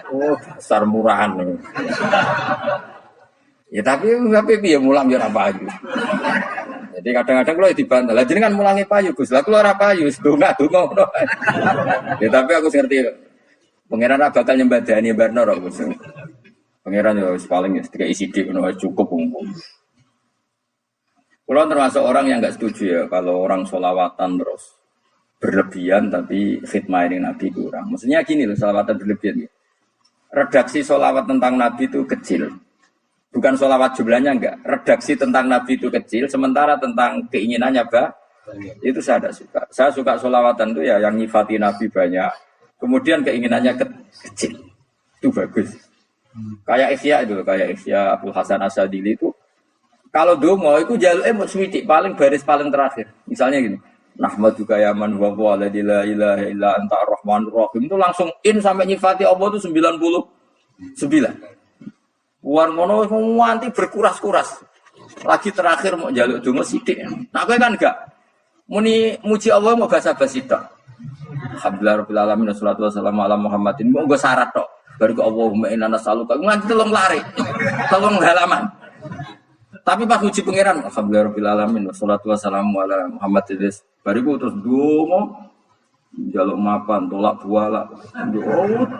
Oh, dasar murahan nih. Ya tapi piye mulang ya ora payu. Jadi kadang-kadang kalau dibantah, lah jenengan mulangi payu Gus. Lah kula ora payu, donga ngono. Ya tapi aku ngerti pangeran bakal nyembadani barno kok Gus. Pangeran ya paling ketika isi dik ngono cukup umum. Kulo termasuk orang yang enggak setuju ya kalau orang sholawatan terus berlebihan tapi khidmah ini Nabi kurang. Maksudnya gini loh, sholawatan berlebihan. Redaksi sholawat tentang Nabi itu kecil. Bukan sholawat jumlahnya enggak. Redaksi tentang Nabi itu kecil, sementara tentang keinginannya itu saya tidak suka. Saya suka sholawatan itu ya yang nyifati Nabi banyak. Kemudian keinginannya kecil. Itu bagus. Kayak Ihya itu, kayak Ihya Abdul Hasan Asadili itu. Kalau dongo itu jaluknya mau swidik paling baris paling terakhir. Misalnya gini. Nahmaduka ya man wa la ilaha illa anta ar-rahmanur rahim itu langsung in sampai nyifati Allah itu 99. War ngono nganti berkuras-kuras. Lagi terakhir mau jaluk donga sithik. Nah kowe kan enggak. Muni muji Allah mau basa-basi tok. Alhamdulillah rabbil alamin wassalatu wassalamu ala Muhammadin. Monggo syarat tok. Baru ke Allahumma inna nas'aluka nganti telung lari. Telung halaman. Tapi pas uji pangeran, alhamdulillah rabbil alamin wassalatu wassalamu ala Muhammad idris. Bariku terus dongo jaluk mapan, tolak buala.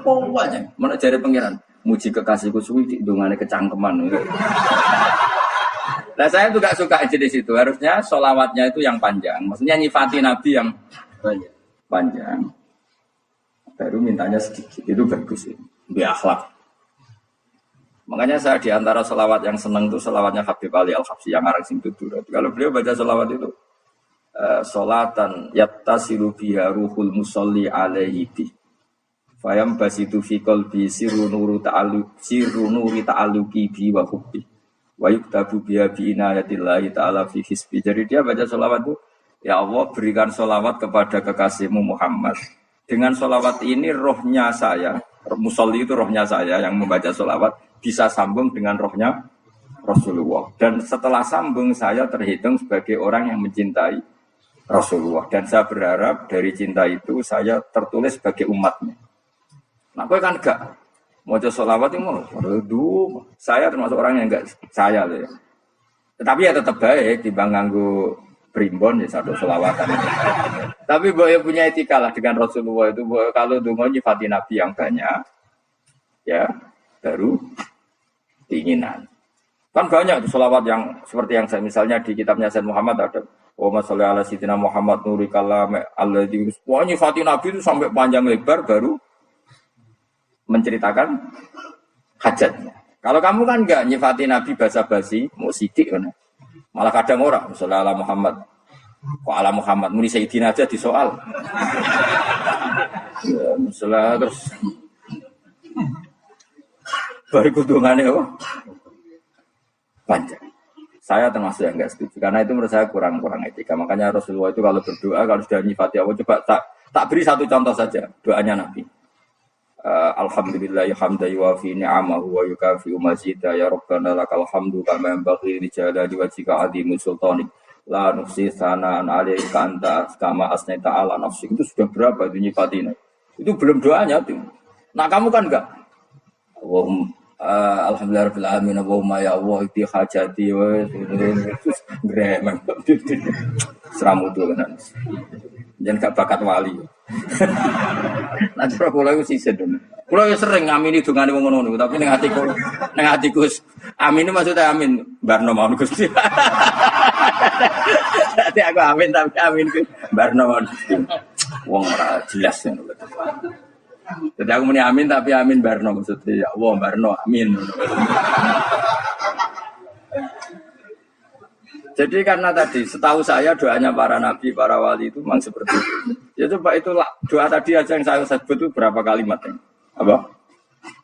Oh, aja. Mana jare pangeran? Muji kekasihku suwi dongane kecangkeman. Nah, saya juga suka jenis itu. Harusnya sholawatnya itu yang panjang. Maksudnya nyifati Nabi yang panjang. Baru mintanya sedikit. Itu bagus. Bi akhlak. Makanya saya di antara selawat yang senang itu selawatnya Habib Ali Al-Habsyi yang arang sing tutur. Kalau beliau baca selawat itu sholatan yattasilu biha ruhul musolli alaihi bi. Fayam basitu fi qalbi sirru nuri ta'alluqi bi wa hubbi. Wa yuktabu biha bi inayatillahi ta'ala fi hisbi. Jadi dia baca selawat itu, ya Allah berikan selawat kepada kekasihmu Muhammad. Dengan selawat ini rohnya saya, musolli itu rohnya saya yang membaca selawat bisa sambung dengan rohnya Rasulullah. Dan setelah sambung saya terhitung sebagai orang yang mencintai Rasulullah. Dan saya berharap dari cinta itu saya tertulis sebagai umatnya. Nah, gue kan enggak mau coba sholawat itu mau. Aduh, saya termasuk orang yang enggak saya loh ya. Tetapi ya tetap baik dibanding nganggo primbon ya satu sholawatan. Tapi boleh punya etika lah dengan Rasulullah itu. Kalau dungo nyifati Nabi yang banyak, ya baru keinginan. Kan banyak tuh sholawat yang seperti yang saya misalnya di kitabnya Sayyid Muhammad ada Allahumma sholli ala sayyidina Muhammad nuri kalam alladzi pokoknya nyifati Nabi itu sampai panjang lebar baru menceritakan hajatnya. Kalau kamu kan enggak nyifati Nabi basa-basi mau sidik kan. Malah kadang orang sholli ala Muhammad kok ala Muhammad muni sayyidina aja disoal. Ya, masalah terus baru kudungannya apa? Panjang. Saya termasuk yang enggak setuju karena itu menurut saya kurang etika. Makanya Rasulullah itu kalau berdoa kalau sudah nyifati Allah coba tak beri satu contoh saja doanya Nabi. Alhamdulillah hamdan yuwafi ni'amahu wa yukafi mazida ya rabbana lakal hamdu kama yanbaghi li jalali wajhika azimi sultanik la nuhsi sana'an 'alaika anta kama asnaita 'ala nafsi. Itu sudah berapa itu nyifatina? Itu belum doanya tuh. Nah kamu kan enggak. Alhamdulillah rabbil alamin Allahumma ya Allah iki hajati wa gremeng seramu tuh kan. Jangan gak bakat wali. Nanti kula iku sisen. Kula yo sering ngamini dongane wong ngono, tapi ning atiku amin itu maksudnya amin barno mawon Gusti. Dadi aku amin tapi amin ku barno mawon Gusti. Wong ora jelas ngono. Jadi aku muni amin tapi amin barno maksudnya ya Allah barno amin. Jadi karena tadi setahu saya doanya para nabi, para wali itu memang seperti itu. Ya coba itu doa tadi aja yang saya sebut itu berapa kalimat ini? Apa?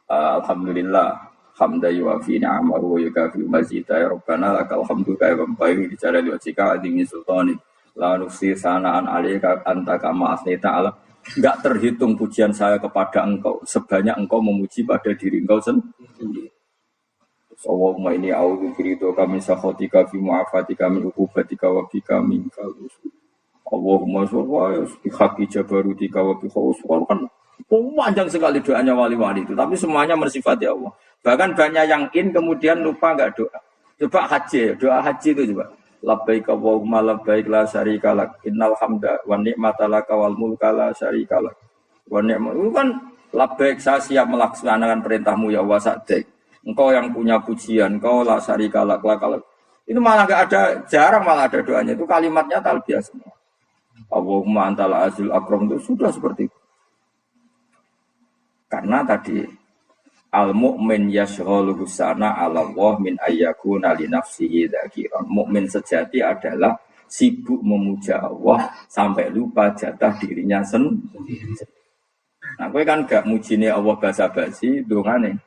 Alhamdulillah hamda yuwafi ni'amahu wa yukafi mazida ya rabbana lakal hamdu kaya bampaihi di jalali wajhika adimi sultani la nuksi sanaan alaika anta kama asnita ala. Enggak terhitung pujian saya kepada engkau sebanyak engkau memuji pada diri engkau sendiri. Allahumma ini a'udzu bika min sakhatika fi mu'afatika min uqubatika wa bika minkal. Allahumma sholli bi haqqi jabarutika wa bi khawfika kan. Panjang sekali doanya wali-wali itu, tapi semuanya bersifat ya Allah. Bahkan banyak yang kemudian lupa enggak doa. Coba haji, doa haji itu coba. Labbaik Allahumma labbaik la syarika lak innal hamda wa ni'mata laka wal mulka la syarika lak. Wa ni'mat itu kan labbaik saya siap melaksanakan perintahmu ya Allah sa'dik. Engkau yang punya pujian, engkau la syarika lak. Itu malah enggak ada, jarang malah ada doanya. Itu kalimatnya talbiyah semua. Allahumma antal azil akram itu sudah seperti itu. Karena tadi al-mu'min yashghaluhu sana 'ala Allah min ayyakuna li nafsihi dzakiran. Mukmin sejati adalah sibuk memuja Allah sampai lupa jatah dirinya sendiri. Nah, kowe kan gak mujine Allah basa-basi, dongane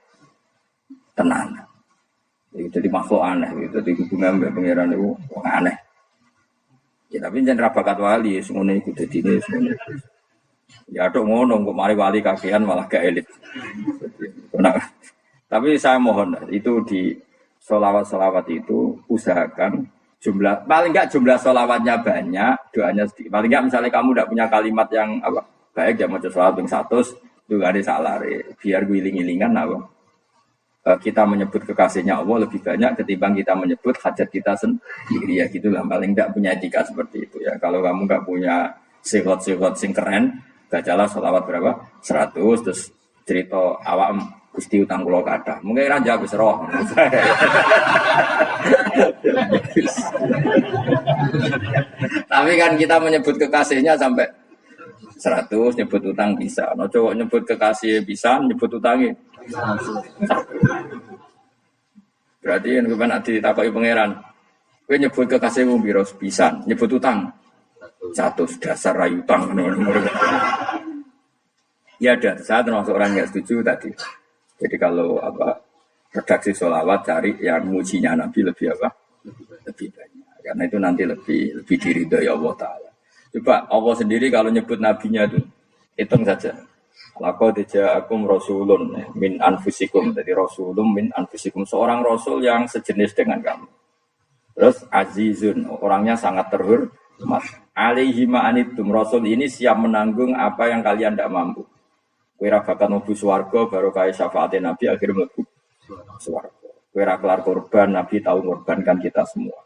tenang. Jadi makhluk aneh, jadi hubungan dengan pangeran itu aneh. Ya tapi jangan rabakat wali, semuanya ikut jadi ini semuanya. Ya ada ngono, kok mari wali kakean malah gak elit. Nah, tapi saya mohon itu di sholawat itu usahakan jumlah paling enggak jumlah sholawatnya banyak, doanya sedikit. Paling enggak misalnya kamu tidak punya kalimat yang apa baik, ya mau sholawat yang 100 juga ada salah, biar giling-gilingan apa. Kita menyebut kekasihnya Allah lebih banyak ketimbang kita menyebut hajat kita sendiri ya gitulah, paling tidak punya etika seperti itu ya. Kalau kamu nggak punya sigot-sigot sing keren, bacalah sholawat berapa 100 terus cerita awam Gusti utang kula kathah mungkin ra jawab wis roh. Tapi kan kita menyebut kekasihnya sampai 100, nyebut utang bisa. No cowok nyebut kekasih bisa, nyebut utangnya. Berarti yang kemudian ditakoki pangeran, kowe nyebut kekasihmu piro pisan, nyebut utang 100 dasar rayu utang. Ya ada, saya termasuk orang yang setuju tadi. Jadi kalau redaksi sholawat cari yang mujinya Nabi lebih lebih banyak, karena itu nanti lebih diridhoi Allah Taala. Coba Allah sendiri kalau nyebut nabinya itu hitung saja. Laqad ja'akum rasulun min anfusikum. Jadi rasulun min anfusikum, seorang rasul yang sejenis dengan kamu. Terus azizun, orangnya sangat terhormat. Alaihi ma'anitum, rasul ini siap menanggung apa yang kalian tidak mampu. Kira bakat mlebu swarga baru kaya syafaatnya Nabi akhirnya mlebu swarga. Kira kelar korban Nabi tahu mengorbankan kita semua.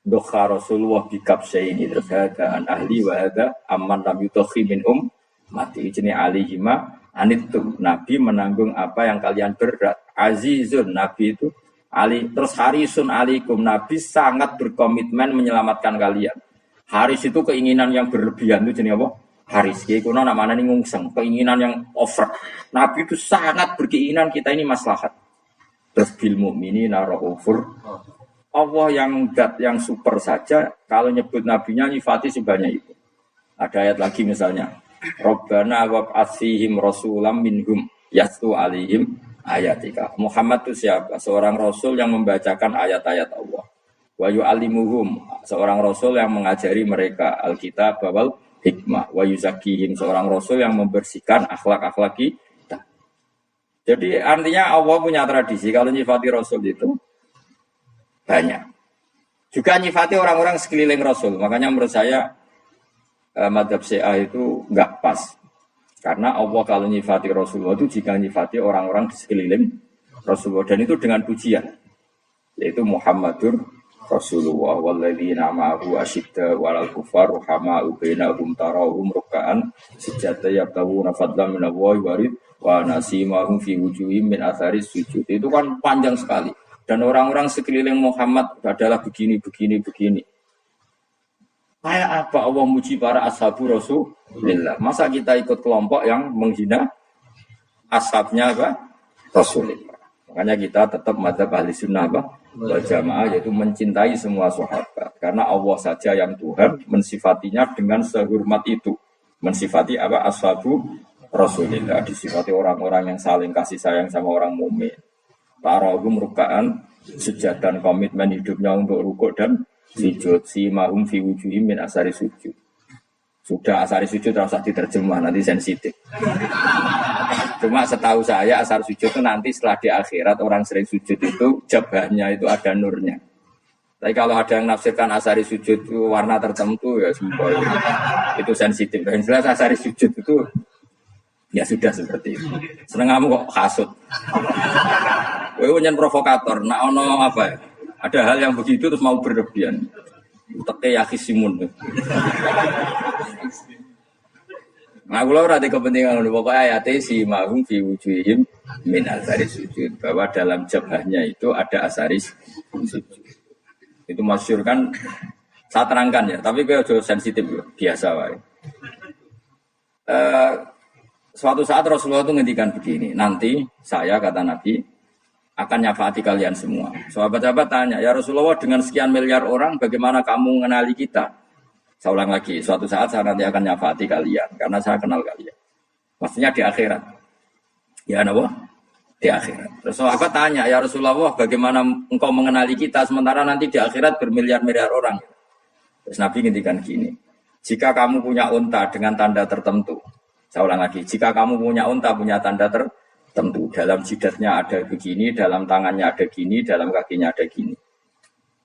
Dokha Rasulullah bikab ini terus ada an ahli wa ada aman lam yutokhi min mati jenis alihima anitum, Nabi menanggung apa yang kalian berat. Azizun, Nabi itu ali, terus harisun alikum, Nabi sangat berkomitmen menyelamatkan kalian. Haris itu keinginan yang berlebihan itu jenis apa? Haris, kuna namanya ini ngungseng, keinginan yang over. Nabi itu sangat berkeinginan kita ini maslahat. Terus bil mu'minina raufur. Allah yang super saja kalau nyebut nabinya nyifati sebanyak itu. Ada ayat lagi misalnya, Rabbana wab'ats fihim rasulam minhum yatlu alaihim ayatika. Muhammad itu siapa? Seorang rasul yang membacakan ayat-ayat Allah. Wa yu'allimuhum, seorang rasul yang mengajari mereka Alkitab wal hikmah. Wa yuzakkihim, seorang rasul yang membersihkan akhlak-akhlak kita. Jadi artinya Allah punya tradisi kalau nyifati rasul itu banyak. Juga nyifati orang-orang sekeliling rasul. Makanya menurut saya madhab Syiah itu enggak pas. Karena Allah kalau nyifati Rasulullah itu jika nyifati orang-orang di sekeliling Rasulullah. Dan itu dengan pujian. Yaitu Muhammadur Rasulullah walladzina ma'ahu asyidda walal kufar ruhama'u bainahum tarahum ruk'an sujada yabtaguna fadlan minallahi warid wa nasimahum fi wujuhim min atharis sujud. Itu kan panjang sekali. Dan orang-orang sekeliling Muhammad adalah begini. Kayak apa Allah muji para ashabu Rasulullah? Masa kita ikut kelompok yang menghina ashabnya apa? Rasulullah. Makanya kita tetap madzhab ahli sunnah wal jamaah, yaitu mencintai semua sahabat. Karena Allah saja yang Tuhan mensifatinya dengan sehormat itu. Mensifati apa? Ashabu Rasulullah. Disifati orang-orang yang saling kasih sayang sama orang mukmin. Tarahum rukaan, sujud dan komitmen hidupnya untuk rukuk dan sujud. Si mahum fi wujuhim min asari sujud. Sudah asari sujud harus diterjemah, nanti sensitif. Cuma setahu saya asar sujud itu nanti setelah di akhirat orang sering sujud itu jabahnya itu ada nurnya. Tapi kalau ada yang nafsirkan asari sujud itu warna tertentu ya semua itu sensitif. Dan jelas asari sujud itu ya sudah seperti itu. Seneng kamu kok kasut. Kowe nyen provokator, nak ono apa ya? Ada hal yang begitu terus mau berlebihan. Teke yakisimun. Nah, kula ora ada kepentingan pokoknya ayat si mahum fi wujuhim min asaris sujud, bahwa dalam jabahnya itu ada asaris sujud. Itu masyhur kan, saya terangkan ya, tapi kayak jauh sensitif biasa wae. Suatu saat Rasulullah itu ngendikan begini, nanti saya kata Nabi akan nyafaati kalian semua. Sahabat-sahabat tanya, ya Rasulullah dengan sekian miliar orang bagaimana kamu mengenali kita? Saya ulang lagi, suatu saat saya nanti akan nyafaati kalian karena saya kenal kalian. Maksudnya di akhirat. Ya Nabi, di akhirat. Terus sahabat tanya, ya Rasulullah bagaimana engkau mengenali kita sementara nanti di akhirat bermiliar-miliar orang? Terus Nabi ngendikan gini, jika kamu punya unta dengan tanda tertentu, saya ulang lagi, jika kamu punya unta punya tanda tertentu, dalam jidatnya ada begini, dalam tangannya ada gini, dalam kakinya ada gini.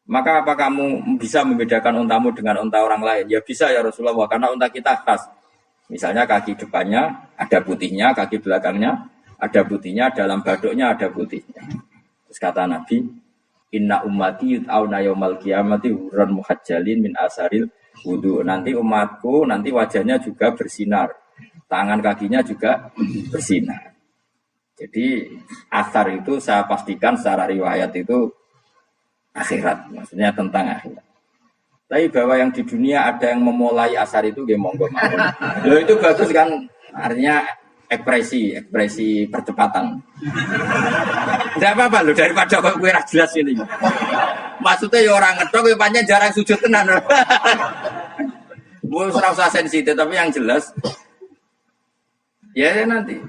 Maka apa kamu bisa membedakan untamu dengan unta orang lain? Ya bisa ya Rasulullah, karena unta kita khas. Misalnya kaki depannya ada putihnya, kaki belakangnya ada putihnya, dalam baduknya ada putihnya. Terus kata Nabi, inna ummati yud'auna yaumal qiyamati hurran muhajjalin min asaril wudu. Nanti umatku, nanti wajahnya juga bersinar. Tangan kakinya juga bersinar. Jadi asar itu saya pastikan secara riwayat itu akhirat, maksudnya tentang akhirat. Tapi bahwa yang di dunia ada yang memulai asar itu ya monggo mawon. Loh itu bagus kan, artinya ekspresi percepatan. Tidak apa-apa loh, daripada kok gue jelas ini. Maksudnya ya orang ngedok ya panjang jarang sujud tenan. Gue serasa sensitif tapi yang jelas ya nanti.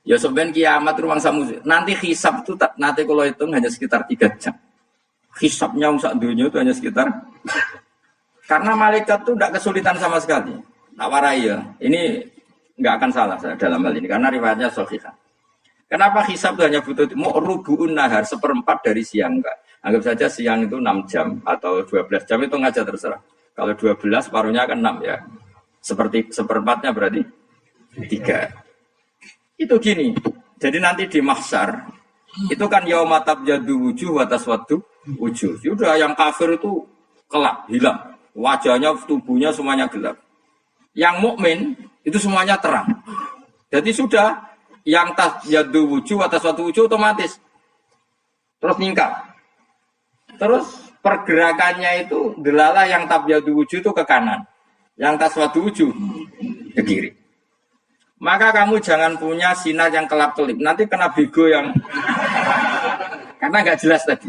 Ya sebenarnya kiamat ruang samu. Nanti hisab itu nanti kalau hitung hanya sekitar 3 jam. Hisabnya sak dunia itu hanya sekitar. Karena malaikat itu tidak kesulitan sama sekali. Tak warai ya. Ini nggak akan salah saya dalam hal ini karena riwayatnya sahih. Kenapa hisab itu hanya butuh rubu'un nahar, 1/4 dari siang enggak. Anggap saja siang itu 6 jam atau 12 jam itu aja terserah. Kalau 12 paruhnya kan 6 ya. Seperti 1/4-nya berarti 3. Itu gini, jadi nanti di mahsyar itu kan yaumatab jadu wujuh watas wadu wujuh. Sudah yang kafir itu kelap, hilang, wajahnya, tubuhnya semuanya gelap. Yang mukmin itu semuanya terang. Jadi sudah yang tas jadu wujuh watas wadu wujuh otomatis terus ningkat. Terus pergerakannya itu delalah yang tabyadu wujuh itu ke kanan, yang taswadu wujuh ke kiri. Maka kamu jangan punya sinar yang kelap-kelip. Nanti kena bego yang karena nggak jelas tadi.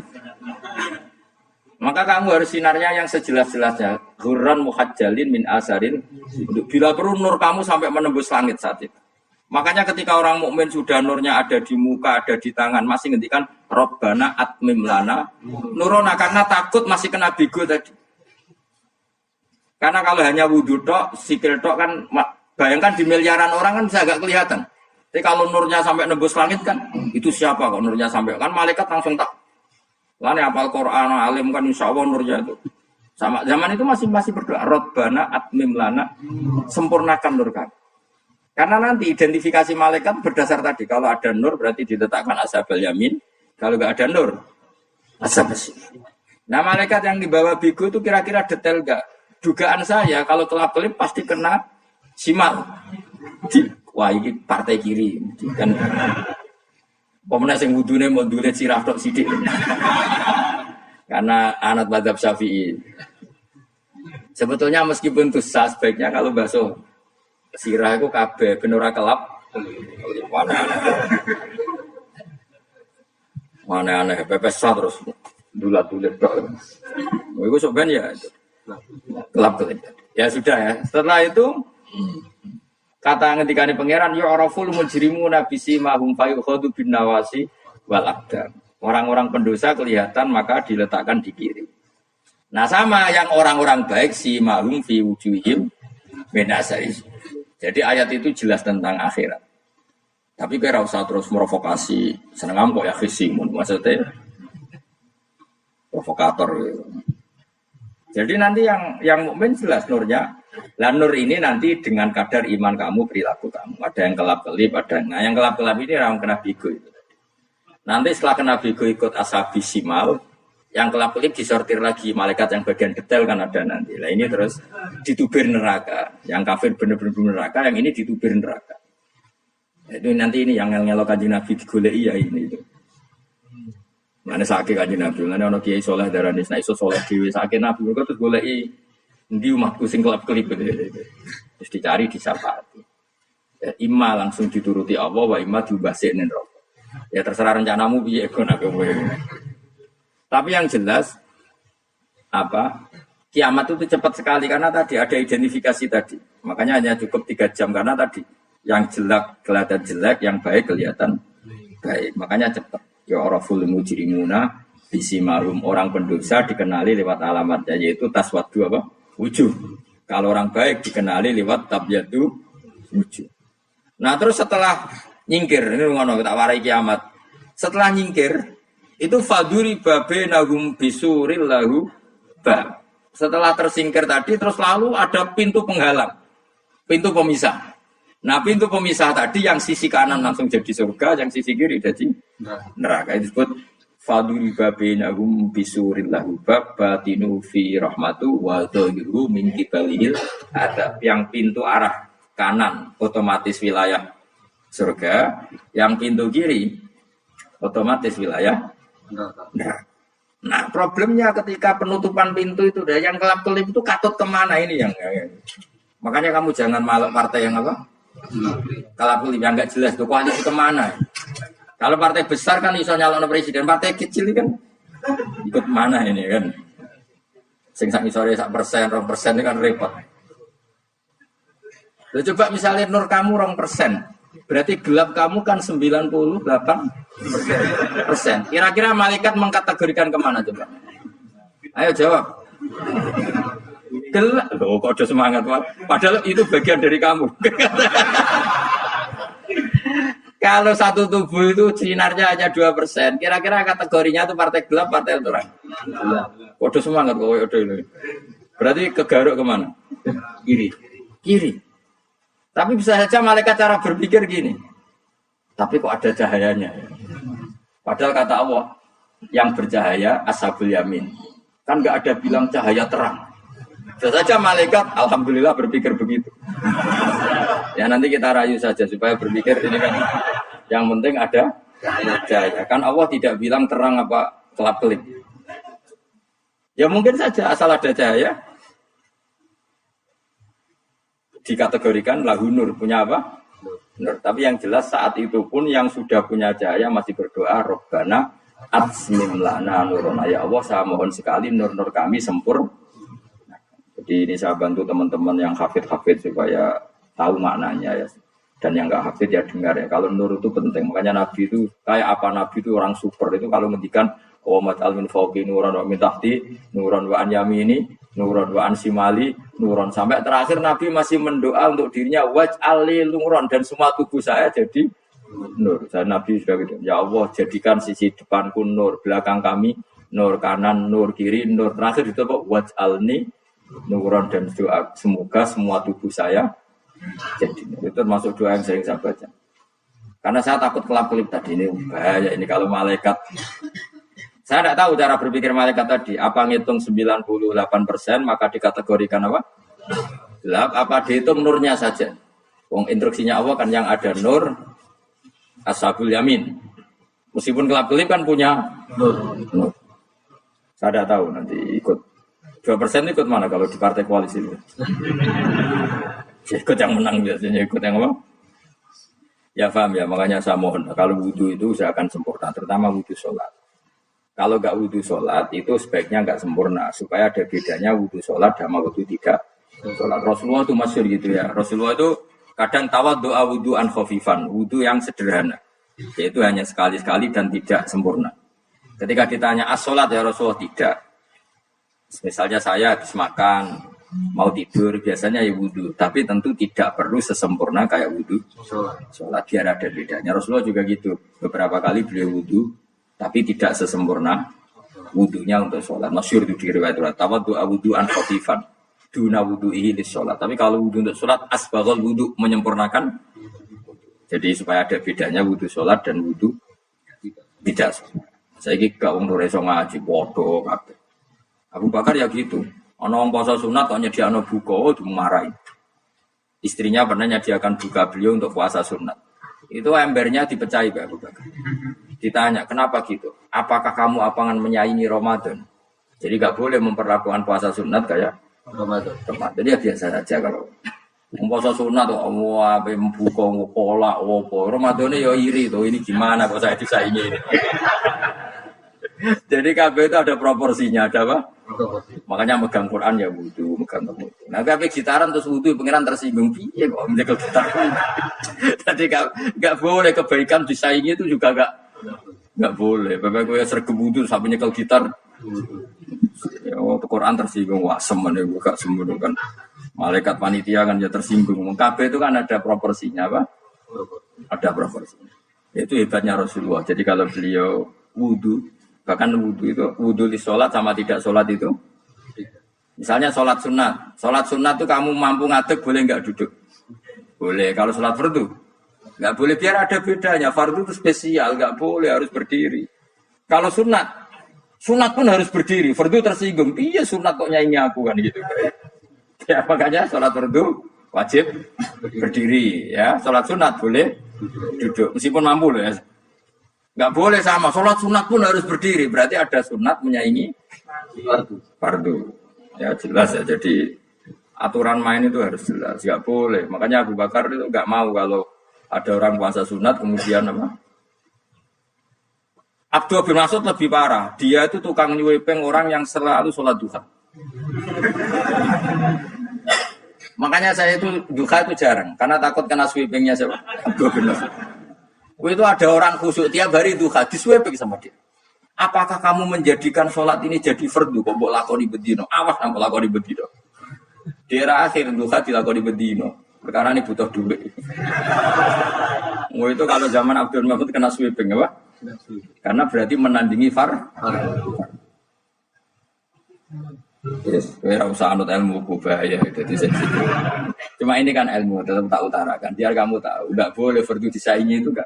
Maka kamu harus sinarnya yang sejelas-jelasnya. Hurran muhajjalin min asarin. Bila perlu nur kamu sampai menembus langit saat itu. Makanya ketika orang mukmin sudah nurnya ada di muka, ada di tangan, masih ngendikan Rabbana atmim lana nurona karena takut masih kena bigo tadi. Karena kalau hanya wudhu tok, sikil tok kan bayangkan di miliaran orang kan bisa agak kelihatan. Tapi kalau nurnya sampai nembus langit kan itu siapa kok nurnya sampai kan malaikat langsung tak. Lani apal Quran alim kan insya Allah nurnya itu. Sama zaman itu masih berdoa Rabbana atmim lana sempurnakan nur kami. Karena nanti identifikasi malaikat berdasar tadi kalau ada nur berarti diletakkan ashabul yamin, kalau enggak ada nur ashabul yamin. Nah malaikat yang dibawa bigo itu kira-kira detail enggak? Dugaan saya kalau kelap-kelip pasti kena simal. Wah ini partai kiri kan. Pemenang sing wudune module sirah tok sithik. Karena anak mazhab Syafi'i. Sebetulnya meskipun itu sah sebaiknya kalau basuh sirah itu kabeh ben ora kelap. Mana aneh pepes terus dulat-dulat tok. Iku soben ya kelap-kelip. Ya sudah ya. Setelah itu kata ngendikane pangeran ya araful mujrimuna bisi mahum fayukhadu bin nawasi wal aqdam. Orang-orang pendosa kelihatan maka diletakkan di kiri. Nah sama yang orang-orang baik si mahum fi wujuhim min asari. Jadi ayat itu jelas tentang akhirat. Tapi kira usah terus merovokasi seneng kok ya khisimun maksudnya provokator gitu. Jadi nanti yang mukmin jelas nurnya. Lah nur ini nanti dengan kadar iman kamu, perilaku kamu. Ada yang kelap-kelip, ada yang kelap-kelip ini orang kena bigo itu. Nanti setelah kena bigo ikut ashabi simal, yang kelap-kelip disortir lagi malaikat yang bagian detail kan ada nanti. Lah ini terus ditubir neraka. Yang kafir benar-benar neraka, yang ini ditubir neraka. Itu nanti ini yang ngelok kanjeng Nabi digoleki ya ini itu. Mana sakit kanjeng Nabi, mana ono kiai soleh darane nek iso soleh dhewe sakit Nabi kok terus goleki ndi umatku sing kelap-kelip terus dicari disapati. Ya, imma langsung dituruti Allah wa imma diubasikne neraka. Ya terserah rencanamu piye kon aku. Tapi yang jelas apa? Kiamat itu cepat sekali karena tadi ada identifikasi tadi. Makanya hanya cukup 3 jam karena tadi yang jelek kelihatan jelek, yang baik kelihatan baik. Makanya cepat. Ya araful mujrimuna bisimarum orang pendosa dikenali lewat alamatnya yaitu taswaddu apa? Wujuh. Kalau orang baik dikenali lewat tabyadu wujuh. Nah terus setelah nyingkir ini ngono tak warai kiamat. Setelah nyingkir itu faduri babe nahum bisuril lahu bab. Setelah tersingkir tadi terus lalu ada pintu penghalang, pintu pemisah. Nah pintu pemisah tadi yang sisi kanan langsung jadi surga, yang sisi kiri jadi neraka. Itu disebut faduri babinahum bisuril lahu bab batinu fi rahmatu wa dhahiru min qibalihil adab. Yang pintu arah kanan otomatis wilayah surga, yang pintu kiri otomatis wilayah neraka. Nah problemnya ketika penutupan pintu itu yang kelap-kelip itu katut kemana ini yang makanya kamu jangan malak partai yang apa? Kelap-kelip yang enggak jelas tuh koalisi kemana? Kalau partai besar kan iso nyalon presiden, partai kecil ini kan ikut mana ini kan? Sing sak isore sak persen, 2% ini kan repot. Loh, coba misalnya nur kamu 2%, berarti gelap kamu kan 98%. Kira-kira malaikat mengkategorikan kemana coba? Ayo jawab. Gelap, loh kok ada semangat Pak. Padahal itu bagian dari kamu. Kalau satu tubuh itu sinarnya hanya 2%, kira-kira kategorinya itu partai gelap, partai terang. Kode semangat kok ini. Berarti kegaruk kemana? Kiri. Tapi bisa saja malaikat cara berpikir gini. Tapi kok ada cahayanya? Padahal kata Allah, yang bercahaya ashabul yamin. Kan nggak ada bilang cahaya terang. Bisa saja malaikat, alhamdulillah berpikir begitu. Ya nanti kita rayu saja supaya berpikir ini kan yang penting ada cahaya. Kan Allah tidak bilang terang apa kelap-kelip. Ya mungkin saja asal ada cahaya dikategorikan lahu nur, punya apa? Nur. Tapi yang jelas saat itu pun yang sudah punya cahaya masih berdoa Rabbana Atsmim lana nurona ya Allah, saya mohon sekali nur-nur kami sempurna. Jadi ini saya bantu teman-teman yang hafid supaya tahu maknanya ya. Dan yang nggak hafid ya dengar ya. Kalau nur itu penting. Makanya Nabi itu kayak apa, Nabi itu orang super itu kalau ngendikan wa al min fawqi nuran wa min tahti nuran wa an yamini nuran wa an simali nuran, sampai terakhir Nabi masih mendoa untuk dirinya waj'al li nuran, dan semua tubuh saya jadi nur. Dan Nabi sudah gitu, ya Allah jadikan sisi depanku nur, belakang kami nur, kanan nur, kiri nur, terakhir itu apa, waj'alni nuran, dan doa semoga semua tubuh saya jadi nur. Itu termasuk doa yang sering saya baca. Karena saya takut kelap-kelip tadi, ini bahaya ini kalau malaikat. Saya tidak tahu cara berpikir malaikat tadi. Apa ngitung 98% maka dikategorikan apa? Gelap. Apa dihitung nurnya saja? Wong instruksinya Allah kan yang ada nur ashabul yamin. Meskipun kelap-kelip kan punya nur. Saya tidak tahu nanti ikut 2% ikut mana kalau di partai koalisi itu? Ikut yang menang biasanya, ikut yang apa? Ya paham ya, makanya saya mohon kalau wudhu itu saya akan sempurna, terutama wudhu sholat. Kalau nggak wudhu sholat itu sebaiknya nggak sempurna, supaya ada bedanya wudhu sholat sama wudhu tidak sholat. Rasulullah itu masyhur gitu ya. Rasulullah itu kadang tawad doa wudhu an khafifan, wudhu yang sederhana, yaitu hanya sekali-sekali dan tidak sempurna. Ketika ditanya as-sholat ya Rasulullah tidak. Misalnya saya habis makan, mau tidur, biasanya ya wudhu, tapi tentu tidak perlu sesempurna kayak wudhu sholat, biar ada bedanya. Rasulullah juga gitu, beberapa kali beliau wudhu tapi tidak sesempurna wudhunya untuk sholat. Masyhur itu di riwayat tawad doa wudhu an khafifan duna wudhu'ihi lis sholat. Tapi kalau wudhu untuk sholat asbaghal wudhu, menyempurnakan. Jadi supaya ada bedanya wudhu sholat dan wudhu tidak sholat. Saya ini gak wong reso ngaji bodoh kabeh. Abu Bakar ya gitu. Ana wong poso sunat kok nyediakno buka dimarahi. Istrinya pernah nyediakan buka beliau untuk puasa sunat. Itu embernya dipecahi Pak Abu Bakar. Ditanya, kenapa gitu? Apakah kamu akan menyaingi Ramadan? Jadi gak boleh memperlakukan puasa sunat kayak Ramadan. Jadi ya biasa saja kalau puasa sunat tuh, wah, membuka, ngopola, wopo. Ramadannya ya iri tuh, ini gimana kok saya disaingi ini? Jadi KB itu ada proporsinya, ada apa? Makanya megang Quran ya wudhu, megang wudhu. Nah KB gitaran terus wudhu, pengiran tersinggung. Iya kok menjaga gitar. Jadi gak boleh kebaikan disaingi itu juga gak boleh. Bapak gue sergem wudhu sampai nyekel gitar. Ya waktu Quran tersinggung, wah semen ya gak sembunyi kan. Malaikat panitia kan ya tersinggung. KB itu kan ada proporsinya apa? Ada proporsinya. Itu hebatnya Rasulullah. Jadi kalau beliau wudhu, bahkan wudhu di sholat sama tidak sholat itu, misalnya sholat sunat itu kamu mampu ngadeg boleh nggak duduk? Boleh. Kalau sholat fardu nggak boleh, biar ada bedanya. Fardu itu spesial, nggak boleh, harus berdiri. Kalau sunat pun harus berdiri. Fardu tersinggung, iya sunat kok nyanyi aku kan gitu. Ya makanya sholat fardu wajib berdiri, ya. Sholat sunat boleh duduk, meskipun mampu loh ya. Nggak boleh sama, sholat sunat pun harus berdiri. Berarti ada sunat menyaingi fardu. Ya jelas ya, jadi aturan main itu harus jelas. Nggak boleh, makanya Abu Bakar itu nggak mau kalau ada orang puasa sunat kemudian apa? Abdul bin Mas'ud lebih parah. Dia itu tukang nyuwepeng orang yang selalu sholat duha. Makanya saya itu duha itu jarang, karena takut kena sweepingnya siapa? Abdul bin Mas'ud. Itu ada orang khusyuk tiap hari duha, disweping sama dia. Apakah kamu menjadikan sholat ini jadi fardu? Kok mbok lakoni bedino? Awas nang lakoni bedino. Di era akhir duha dilakoni bedino. Perkara ini butuh duit. Itu kalau zaman Abdul Mahmud kena sweeping apa? Karena berarti menandingi Yes, ora usah anut ilmu bahaya jadi sensitif. Cuma ini kan ilmu tetap tak utarakan. Biar kamu tahu, enggak boleh fardu disaingi itu enggak.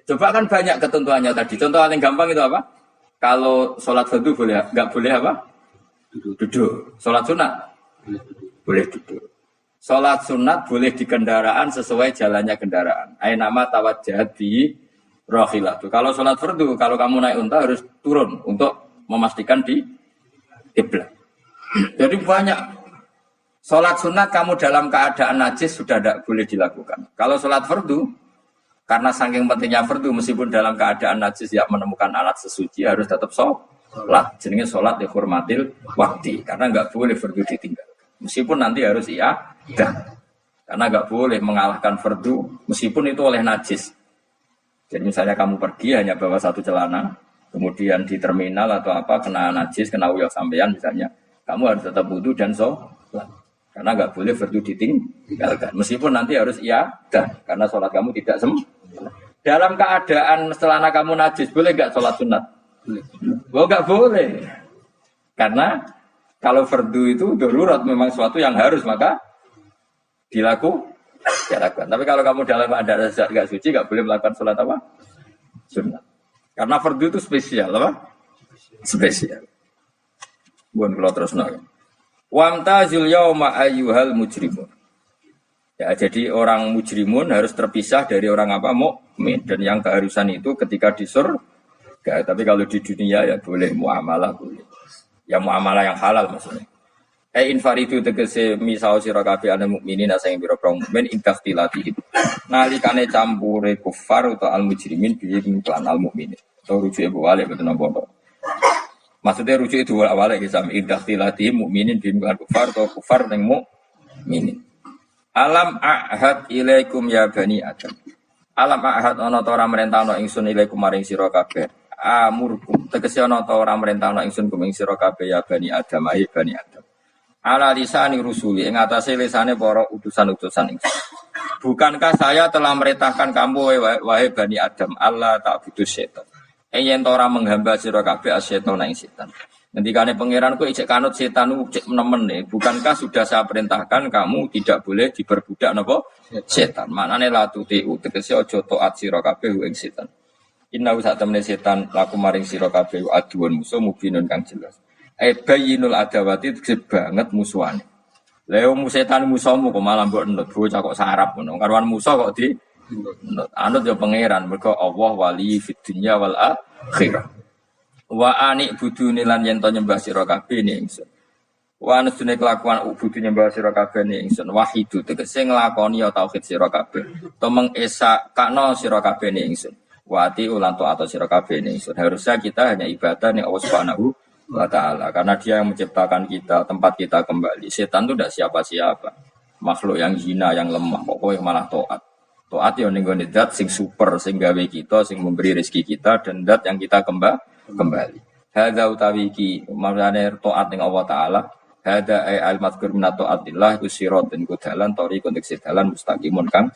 Coba kan banyak ketentuannya tadi. Contoh paling gampang itu apa? Kalau sholat fardu boleh, enggak boleh apa? Duduk. Sholat sunat boleh duduk. Sholat sunat boleh di kendaraan sesuai jalannya kendaraan. Nama tawajjahat bi rakhilatu. Kalau sholat fardu, kalau kamu naik unta harus turun untuk memastikan di kiblat. Jadi banyak sholat sunat kamu dalam keadaan najis sudah tidak boleh dilakukan. Kalau sholat fardu Karena saking pentingnya fardu meskipun dalam keadaan najis ya menemukan alat sesuci harus tetap sholat. Jenenge sholat dihormatil waktu karena nggak boleh fardu ditinggal. Meskipun nanti harus iya dan karena nggak boleh mengalahkan fardu meskipun itu oleh najis. Jadi misalnya kamu pergi hanya bawa satu celana, kemudian di terminal atau apa kena najis, kena uyah sampean misalnya, kamu harus tetap wudu dan sholat. Karena nggak boleh fardu ditinggalkan. Meskipun nanti harus iya dan karena sholat kamu tidak sempurna. Dalam keadaan celana kamu najis, boleh nggak sholat sunat? Oh nggak boleh. Karena kalau fardu itu darurat memang suatu yang harus maka dilakukan. Tapi kalau kamu dalam keadaan nggak suci, nggak boleh melakukan sholat apa? Sunat. Karena fardu itu spesial apa? Spesial. Bukan kalau terus nol. Wamtazul yauma ayyuhal mujrimun. Ya, jadi orang mujrimun harus terpisah dari orang apa? Mukmin. Dan yang keharusan itu ketika di surga. Tapi kalau di dunia ya boleh muamalah boleh. Ya muamalah yang halal maksudnya. Infaridu tegese misal sira kabeh ana mukminin asing pira-pira mukmin ingkaftilati. Nalikane campure kufar utawa al mujrimin bi iklan al mukminin. Atau rujuke balik betul napa. Maksudnya rujuk itu awalnya kisah idahtilati mukminin bimbingan kufar atau kufar dengan mukminin. Alam ahad ilaikum ya bani Adam. Alam ahad ana ta ora merentano ingsun ilaikum maring sira kabeh. Amurkum tegese ana ta ora merentano ingsun kuming sira kabeh ya bani Adam ai bani Adam. Ala lisani rusuli ing atase lisane para utusan-utusan ingsun. Bukankah saya telah merintahkan kamu wahai bani Adam Allah ta'budu syaitan. Yen ora menghamba sira kabeh asyaiton ing setan. Ngendikane pangeranku ijek kanut setan cek nemen nih. Bukankah sudah saya perintahkan kamu tidak boleh diperbudak napa setan. Maknane la tutiu tegese aja taat sira kabeh ing setan. Inna sak temene setan laku maring sira kabeh aduun musuh mubinun kang jelas. Bayyinul adawati tegese banget musuhane. Lha setan musuhmu kok malah mbok enut bocah kok sarap ngono. Karuan musuh kok di anut ya pangeran mergo Allah wali fid dunya wal akhirah. Wa anik budune lan yen to nyembah sira kabeh ning ingsun. Wa anusune kelakuan budu nyembah sira kabeh ning ingsun wahidu tegese nglakoni ya tauhid sira kabeh. To mengesa kakno sira kabeh ning ingsun. Wa ati ulan to atau sira kabeh ning ingsun. Harusnya kita hanya ibadah ning Allah Subhanahu wa taala karena dia yang menciptakan kita, tempat kita kembali. Setan itu tidak siapa-siapa. Makhluk yang hina, yang lemah, pokoknya malah taat. Taat yang nenggone zat sing super, sing gawe kita, sing memberi rezeki kita dan zat yang kita kembali. Hadza utawi iki maknane taat ning Allah taala. Hadza ai al-mazkur min taatillah iku siratun kudalan tori konteks dalan mustaqimun kang